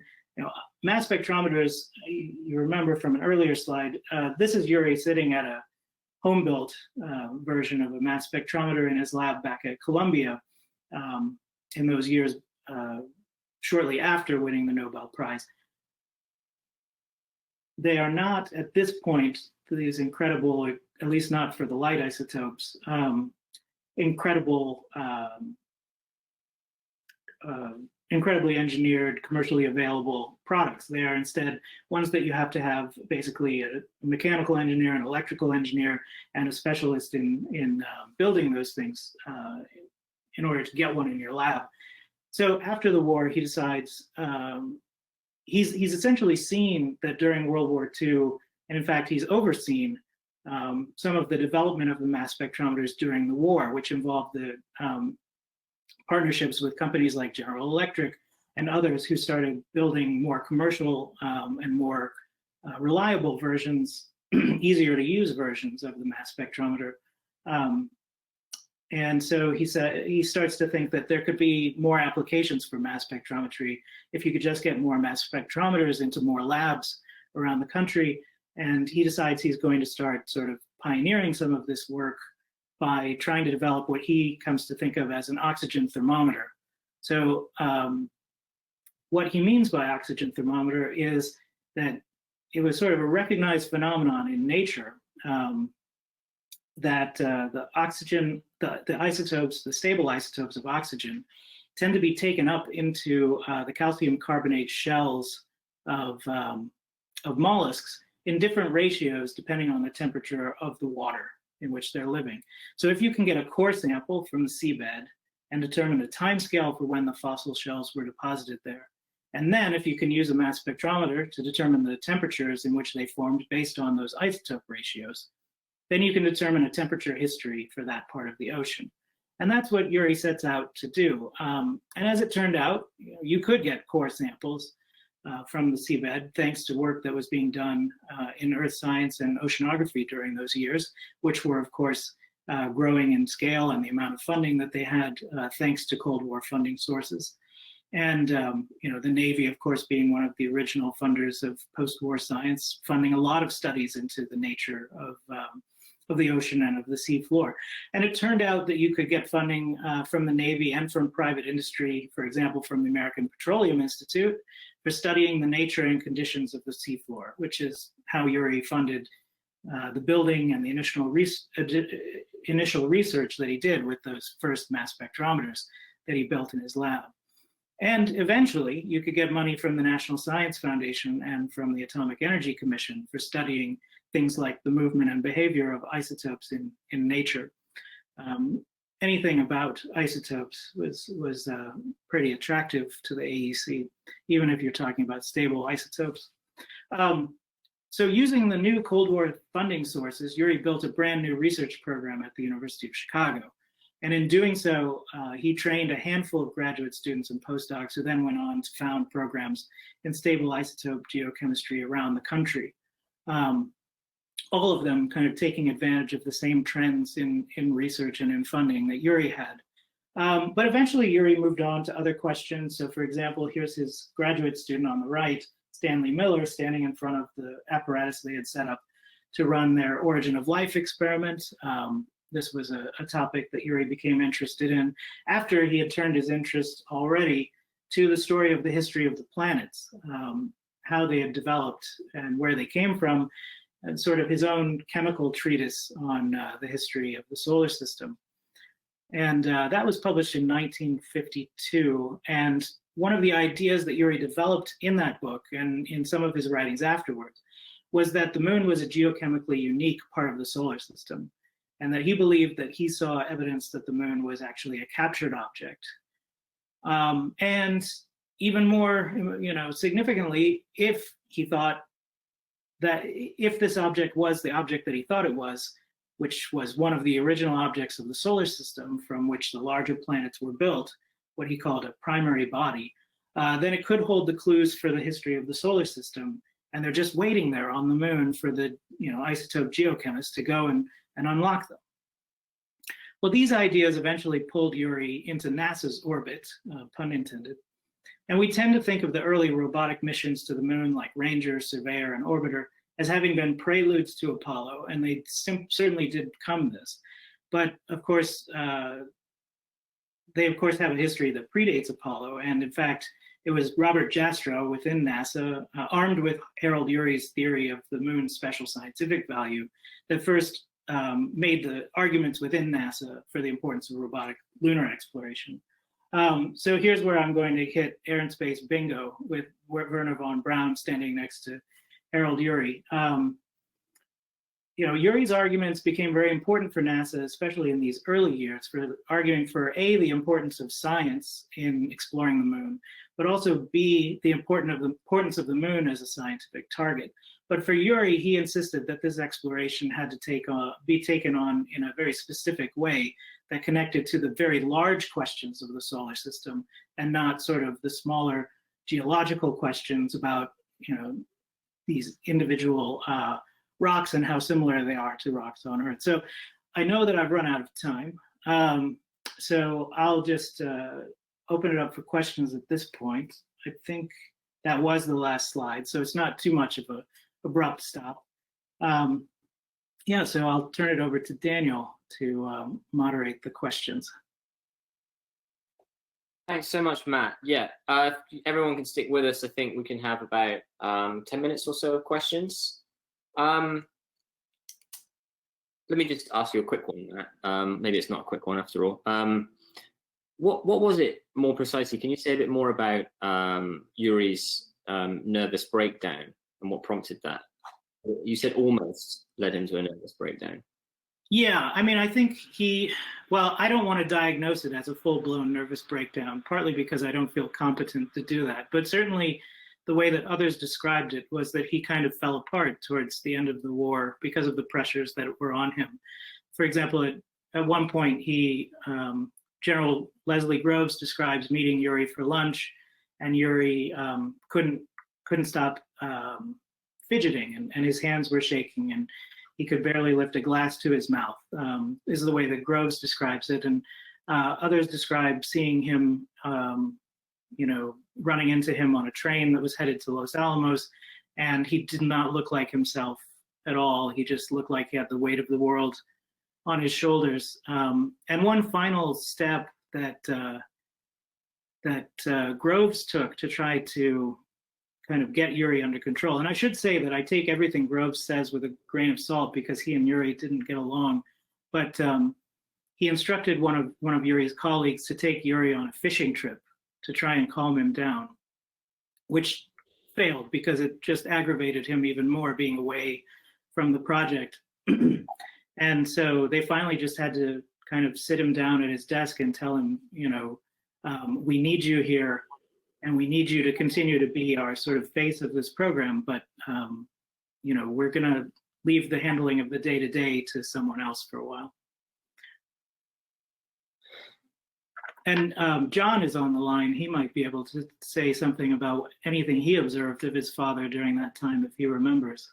mass spectrometers, you remember from an earlier slide, this is Urey sitting at a home-built version of a mass spectrometer in his lab back at Columbia in those years shortly after winning the Nobel Prize. They are not, at this point, these incredible, at least not for the light isotopes, incredibly engineered, commercially available products. They are instead ones that you have to have basically a mechanical engineer, an electrical engineer, and a specialist in building those things in order to get one in your lab. So after the war, he decides, he's essentially seen that during World War II, and in fact, he's overseen some of the development of the mass spectrometers during the war, which involved the partnerships with companies like General Electric and others who started building more commercial and more reliable versions, easier to use versions of the mass spectrometer. And so he starts to think that there could be more applications for mass spectrometry if you could just get more mass spectrometers into more labs around the country. And he decides he's going to start sort of pioneering some of this work by trying to develop what he comes to think of as an oxygen thermometer. So what he means by oxygen thermometer is that it was sort of a recognized phenomenon in nature that the oxygen, the isotopes, the stable isotopes of oxygen tend to be taken up into the calcium carbonate shells of mollusks in different ratios depending on the temperature of the water in which they're living. So if you can get a core sample from the seabed and determine a time scale for when the fossil shells were deposited there, and then if you can use a mass spectrometer to determine the temperatures in which they formed based on those isotope ratios, then you can determine a temperature history for that part of the ocean. And that's what Urey sets out to do. And as it turned out, you could get core samples from the seabed, thanks to work that was being done in earth science and oceanography during those years, which were, of course, growing in scale and the amount of funding that they had, thanks to Cold War funding sources. And the Navy, of course, being one of the original funders of post-war science, funding a lot of studies into the nature of the ocean and of the seafloor. And it turned out that you could get funding from the Navy and from private industry, for example, from the American Petroleum Institute, for studying the nature and conditions of the seafloor, which is how Urey funded the building and the initial research that he did with those first mass spectrometers that he built in his lab. And eventually, you could get money from the National Science Foundation and from the Atomic Energy Commission for studying things like the movement and behavior of isotopes in nature. Anything about isotopes was pretty attractive to the AEC, even if you're talking about stable isotopes. So using the new Cold War funding sources, Urey built a brand new research program at the University of Chicago. And in doing so, he trained a handful of graduate students and postdocs who then went on to found programs in stable isotope geochemistry around the country. All of them kind of taking advantage of the same trends in research and in funding that Urey had. But eventually Urey moved on to other questions. So for example, here's his graduate student on the right, Stanley Miller, standing in front of the apparatus they had set up to run their origin of life experiment. This was a topic that Urey became interested in after he had turned his interest already to the story of the history of the planets, how they had developed and where they came from, sort of his own chemical treatise on the history of the solar system. And that was published in 1952. And one of the ideas that Urey developed in that book and in some of his writings afterwards was that the moon was a geochemically unique part of the solar system, and that he believed that he saw evidence that the moon was actually a captured object. And even more, significantly, if he thought that if this object was the object that he thought it was, which was one of the original objects of the solar system from which the larger planets were built, what he called a primary body, then it could hold the clues for the history of the solar system. And they're just waiting there on the moon for the isotope geochemists to go and unlock them. Well, these ideas eventually pulled Urey into NASA's orbit, pun intended. And we tend to think of the early robotic missions to the moon like Ranger, Surveyor, and Orbiter as having been preludes to Apollo, and they certainly did become this. But of course, they of course have a history that predates Apollo, and in fact, it was Robert Jastrow within NASA, armed with Harold Urey's theory of the moon's special scientific value, that first made the arguments within NASA for the importance of robotic lunar exploration. So here's where I'm going to hit Air and Space bingo with Wernher von Braun standing next to Harold Urey. Urey's arguments became very important for NASA, especially in these early years, for arguing for A, the importance of science in exploring the moon, but also B, the importance of the moon as a scientific target. But for Urey, he insisted that this exploration had to be taken on in a very specific way that connected to the very large questions of the solar system and not sort of the smaller geological questions about, these individual rocks and how similar they are to rocks on Earth. So I know that I've run out of time. So I'll just open it up for questions at this point. I think that was the last slide, so it's not too much of a abrupt stop. So I'll turn it over to Daniel to moderate the questions. Thanks so much, Matt. Yeah, if everyone can stick with us, I think we can have about 10 minutes or so of questions. Let me just ask you a quick one, Matt. Maybe it's not a quick one after all. What was it more precisely? Can you say a bit more about Urey's nervous breakdown and what prompted that? You said almost led him to a nervous breakdown. Yeah, I mean, I think I don't want to diagnose it as a full-blown nervous breakdown, partly because I don't feel competent to do that. But certainly the way that others described it was that he kind of fell apart towards the end of the war because of the pressures that were on him. For example, at one point, General Leslie Groves describes meeting Urey for lunch, and Urey couldn't stop fidgeting, and his hands were shaking, and he could barely lift a glass to his mouth. This is the way that Groves describes it, and others describe seeing him, running into him on a train that was headed to Los Alamos, and he did not look like himself at all. He just looked like he had the weight of the world on his shoulders. And one final step that Groves took to try to kind of get Urey under control. And I should say that I take everything Groves says with a grain of salt because he and Urey didn't get along. But he instructed one of Urey's colleagues to take Urey on a fishing trip to try and calm him down, which failed because it just aggravated him even more being away from the project. And so they finally just had to kind of sit him down at his desk and tell him, we need you here, and we need you to continue to be our sort of face of this program, but we're going to leave the handling of the day-to-day to someone else for a while. And John is on the line. He might be able to say something about anything he observed of his father during that time, if he remembers.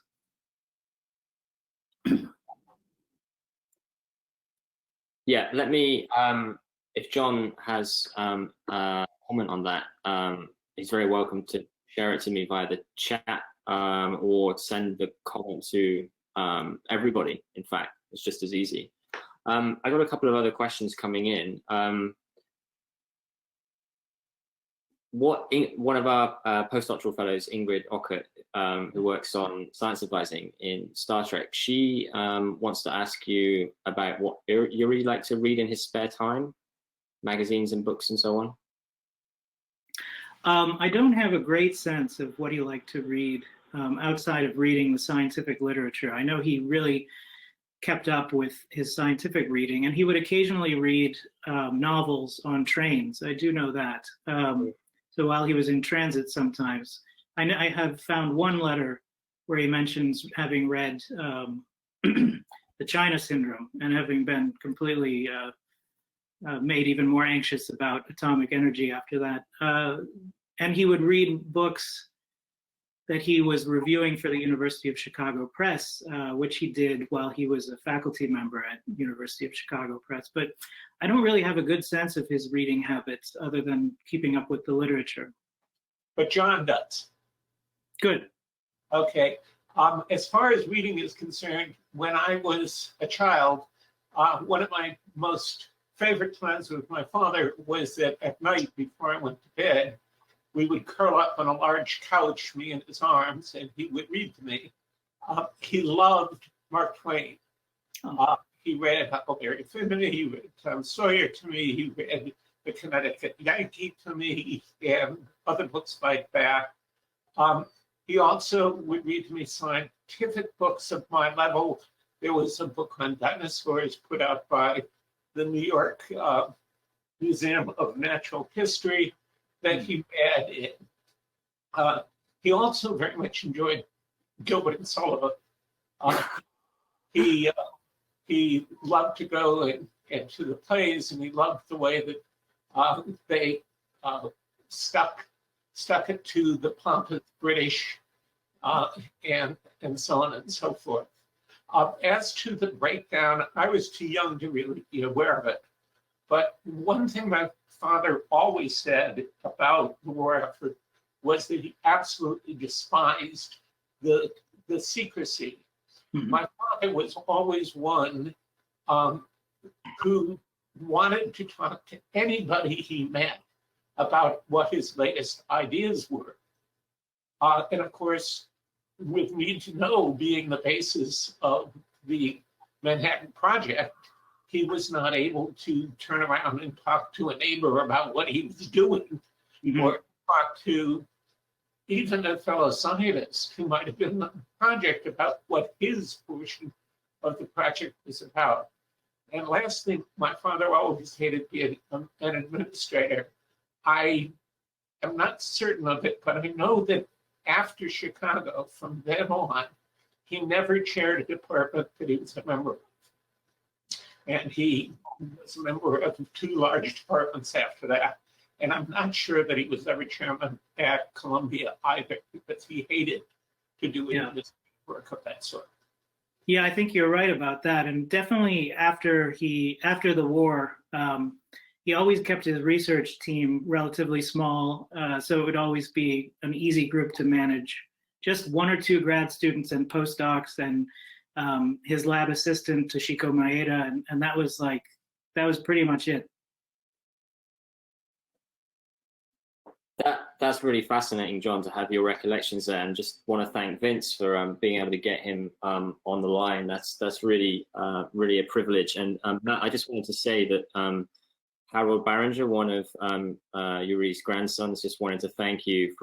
Yeah, let me, if John has a comment on that, he's very welcome to share it to me via the chat or send the comment to everybody. In fact, it's just as easy. I got a couple of other questions coming in. One of our postdoctoral fellows, Ingrid Ockert, who works on science advising in Star Trek, she wants to ask you about what Urey like to read in his spare time, magazines and books and so on. I don't have a great sense of what he liked to read outside of reading the scientific literature. I know he really kept up with his scientific reading, and he would occasionally read novels on trains. I do know that. So while he was in transit sometimes, I have found one letter where he mentions having read the China Syndrome and having been completely made even more anxious about atomic energy after that. And he would read books that he was reviewing for the University of Chicago Press, which he did while he was a faculty member at University of Chicago Press. But I don't really have a good sense of his reading habits other than keeping up with the literature. But John does. Good. Okay. As far as reading is concerned, when I was a child, one of my most favorite times with my father was that at night before I went to bed, we would curl up on a large couch, me in his arms, and he would read to me. He loved Mark Twain. He read Huckleberry Finn to me, he read Tom Sawyer to me, he read The Connecticut Yankee to me, and other books like that. He also would read to me scientific books of my level. There was a book on dinosaurs put out by the New York Museum of Natural History that he read in. He also very much enjoyed Gilbert and Sullivan. He loved to go into the plays, and he loved the way that they stuck it to the pompous British and so on and so forth. As to the breakdown, I was too young to really be aware of it. But one thing my father always said about the war effort was that he absolutely despised the secrecy. Mm-hmm. My father was always one who wanted to talk to anybody he met about what his latest ideas were. And of course, with Need to Know being the basis of the Manhattan Project, he was not able to turn around and talk to a neighbor about what he was doing, mm-hmm. or talk to even a fellow scientist who might have been on the project about what his portion of the project was about. And lastly, my father always hated being an administrator. I am not certain of it, but I know that after Chicago, from then on, he never chaired a department that he was a member of. And he was a member of 2 large departments after that. And I'm not sure that he was ever chairman at Columbia either, because he hated to do work of that sort. Yeah, I think you're right about that. And definitely after the war, he always kept his research team relatively small, so it would always be an easy group to manage. Just 1 or 2 grad students and postdocs, and his lab assistant Toshiko Maeda, and that was pretty much it. That's really fascinating, John, to have your recollections there, and just want to thank Vince for being able to get him on the line. That's really really a privilege. And Matt, I just wanted to say that Harold Barringer, one of Urey's grandsons, just wanted to thank you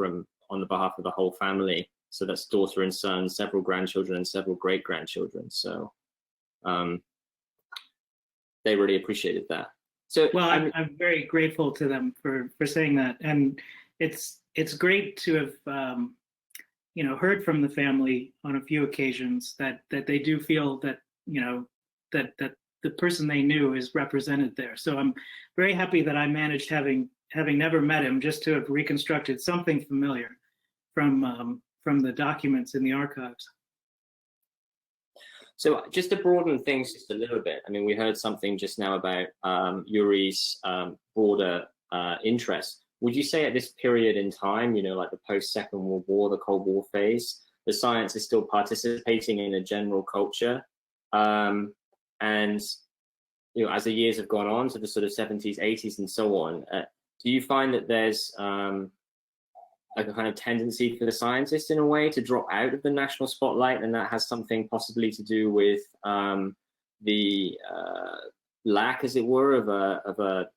on the behalf of the whole family. So that's daughter and son, several grandchildren, and several great-grandchildren. So they really appreciated that. So, well, I'm very grateful to them for saying that, and it's great to have heard from the family on a few occasions that they do feel that that the person they knew is represented there. So I'm very happy that I managed, having never met him, just to have reconstructed something familiar from the documents in the archives. So just to broaden things just a little bit, I mean, we heard something just now about Urey's broader interest. Would you say at this period in time, like the post-Second World War, the Cold War phase, the science is still participating in a general culture? And, as the years have gone on to the sort of 70s, 80s, and so on, do you find that there's a kind of tendency for the scientist in a way to drop out of the national spotlight, and that has something possibly to do with the lack, as it were, of a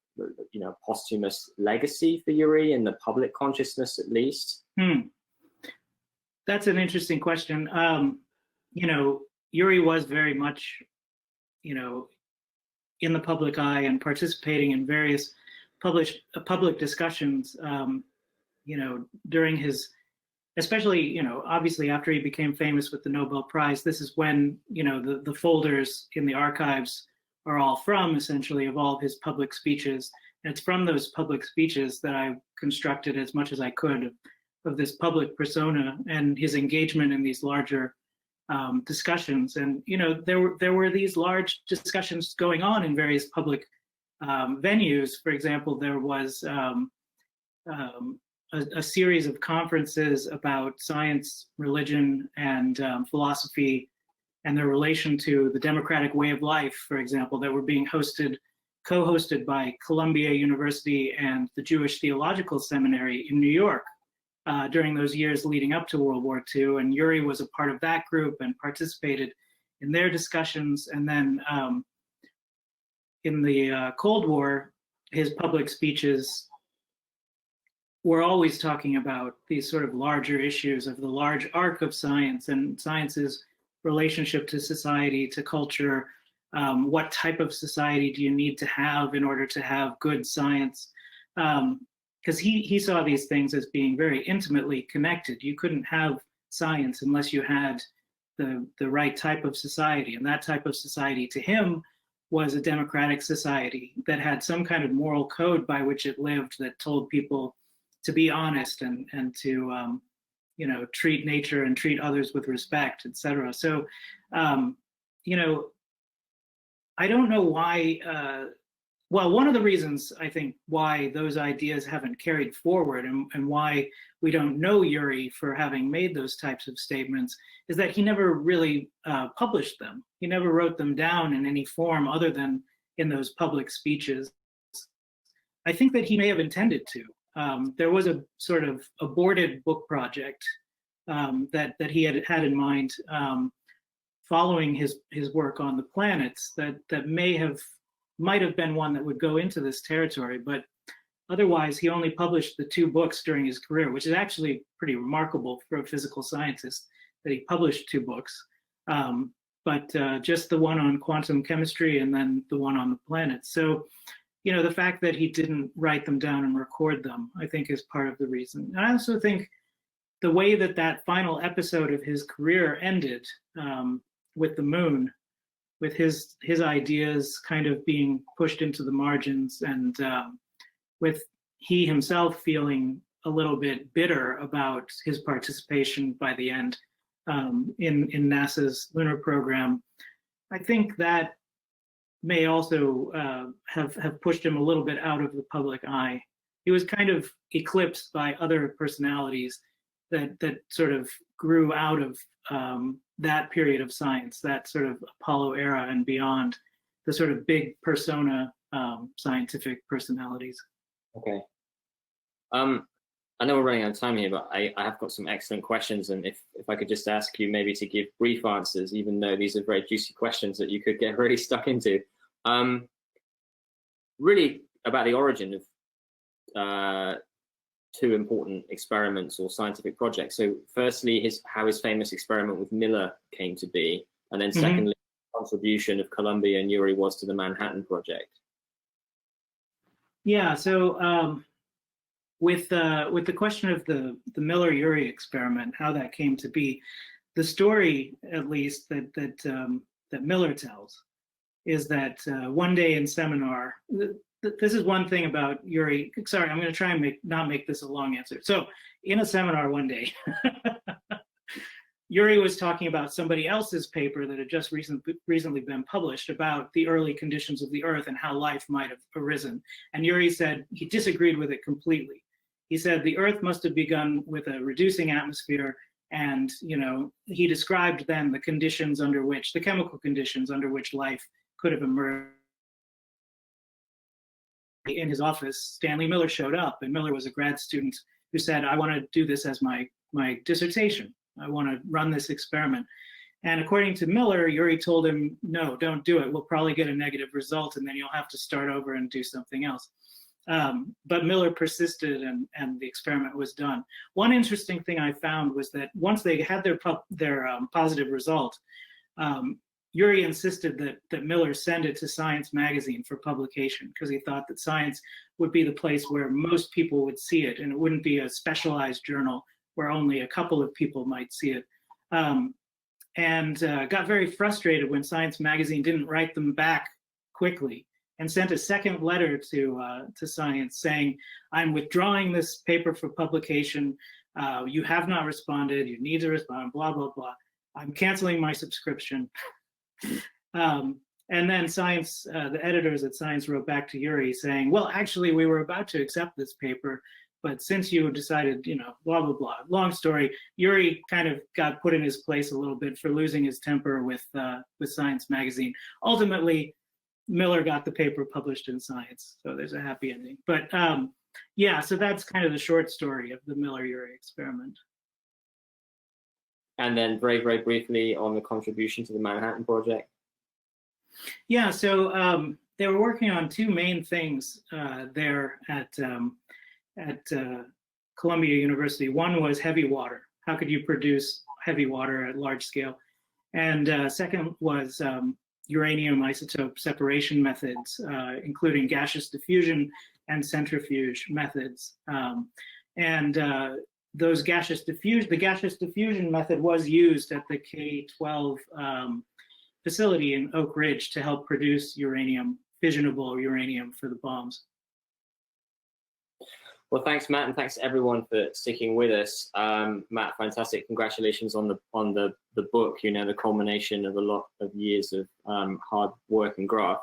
posthumous legacy for Urey in the public consciousness, at least. That's an interesting question. Urey was very much, in the public eye and participating in various public discussions, during his, especially, obviously after he became famous with the Nobel Prize. This is when, the folders in the archives are all from, essentially, of all of his public speeches. And it's from those public speeches that I constructed as much as I could of this public persona and his engagement in these larger discussions. And there were these large discussions going on in various public venues. For example, there was a series of conferences about science, religion, and philosophy, and their relation to the democratic way of life, for example, that were being co-hosted by Columbia University and the Jewish Theological Seminary in New York during those years leading up to World War II. And Urey was a part of that group and participated in their discussions. And then in the Cold War, his public speeches were always talking about these sort of larger issues of the large arc of science and science's relationship to society, to culture. What type of society do you need to have in order to have good science? Because he saw these things as being very intimately connected. You couldn't have science unless you had the right type of society. And that type of society to him was a democratic society that had some kind of moral code by which it lived, that told people to be honest and to treat nature and treat others with respect, etc. So, I don't know why. Well, one of the reasons I think why those ideas haven't carried forward and why we don't know Urey for having made those types of statements is that he never really published them. He never wrote them down in any form other than in those public speeches. I think that he may have intended to. There was a sort of aborted book project that he had in mind following his work on the planets that might have been one that would go into this territory, but otherwise he only published the 2 books during his career, which is actually pretty remarkable for a physical scientist that he published 2 books, but just the one on quantum chemistry and then the one on the planets. So, the fact that he didn't write them down and record them, I think, is part of the reason. And I also think the way that final episode of his career ended with the moon, with his ideas kind of being pushed into the margins, and with he himself feeling a little bit bitter about his participation by the end in NASA's lunar program, I think that may also have pushed him a little bit out of the public eye. He was kind of eclipsed by other personalities that sort of grew out of that period of science, that sort of Apollo era and beyond, the sort of big persona scientific personalities. Okay. I know we're running out of time here, but I have got some excellent questions, and if I could just ask you maybe to give brief answers, even though these are very juicy questions that you could get really stuck into. Really about the origin of 2 important experiments or scientific projects. So firstly, how his famous experiment with Miller came to be, and then secondly, the contribution of Columbia and Urey was to the Manhattan Project. Yeah, so with the question of the Miller-Urey experiment, how that came to be, the story, at least that Miller tells, is that one day in seminar, this is one thing about Urey. Sorry, I'm going to try and not make this a long answer. So in a seminar one day, Urey was talking about somebody else's paper that had just recently been published about the early conditions of the Earth and how life might have arisen. And Urey said he disagreed with it completely. He said the Earth must have begun with a reducing atmosphere, and he described then the conditions under which, the chemical conditions under which life could have emerged. In his office, Stanley Miller showed up, and Miller was a grad student who said, I want to do this as my dissertation. I want to run this experiment. And according to Miller, Urey told him, no, don't do it. We'll probably get a negative result, and then you'll have to start over and do something else. But Miller persisted, and the experiment was done. One interesting thing I found was that once they had their positive result, Urey insisted that Miller send it to Science magazine for publication, because he thought that Science would be the place where most people would see it, and it wouldn't be a specialized journal where only a couple of people might see it. And got very frustrated when Science magazine didn't write them back quickly, and sent a second letter to Science saying, I'm withdrawing this paper for publication. You have not responded. You need to respond, blah, blah, blah. I'm canceling my subscription. And then Science, the editors at Science wrote back to Urey saying, well, actually, we were about to accept this paper, but since you decided, blah, blah, blah. Long story, Urey kind of got put in his place a little bit for losing his temper with Science magazine. Ultimately, Miller got the paper published in Science, so there's a happy ending. But yeah, so that's kind of the short story of the Miller-Urey experiment. And then very, very briefly on the contribution to the Manhattan Project. Yeah, so they were working on two main things there at Columbia University. One was heavy water. How could you produce heavy water at large scale? And second was uranium isotope separation methods, including gaseous diffusion and centrifuge methods. The gaseous diffusion method was used at the K-12 facility in Oak Ridge to help produce uranium, fissionable uranium for the bombs. Well, thanks, Matt, and thanks everyone for sticking with us. Matt, fantastic! Congratulations on the book. The culmination of a lot of years of hard work and graft.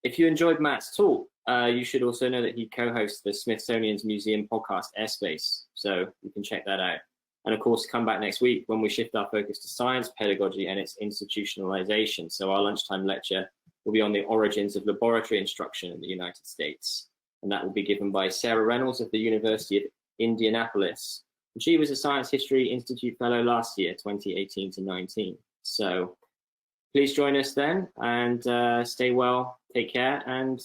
If you enjoyed Matt's talk, you should also know that he co-hosts the Smithsonian's museum podcast, Airspace, so you can check that out. And of course, come back next week when we shift our focus to science pedagogy and its institutionalization. So our lunchtime lecture will be on the origins of laboratory instruction in the United States. And that will be given by Sarah Reynolds of the University of Indianapolis. And she was a Science History Institute Fellow last year, 2018 to 19. So please join us then, and stay well, take care, and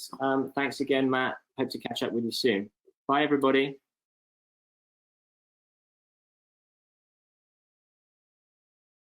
thanks again, Matt. Hope to catch up with you soon. Bye, everybody.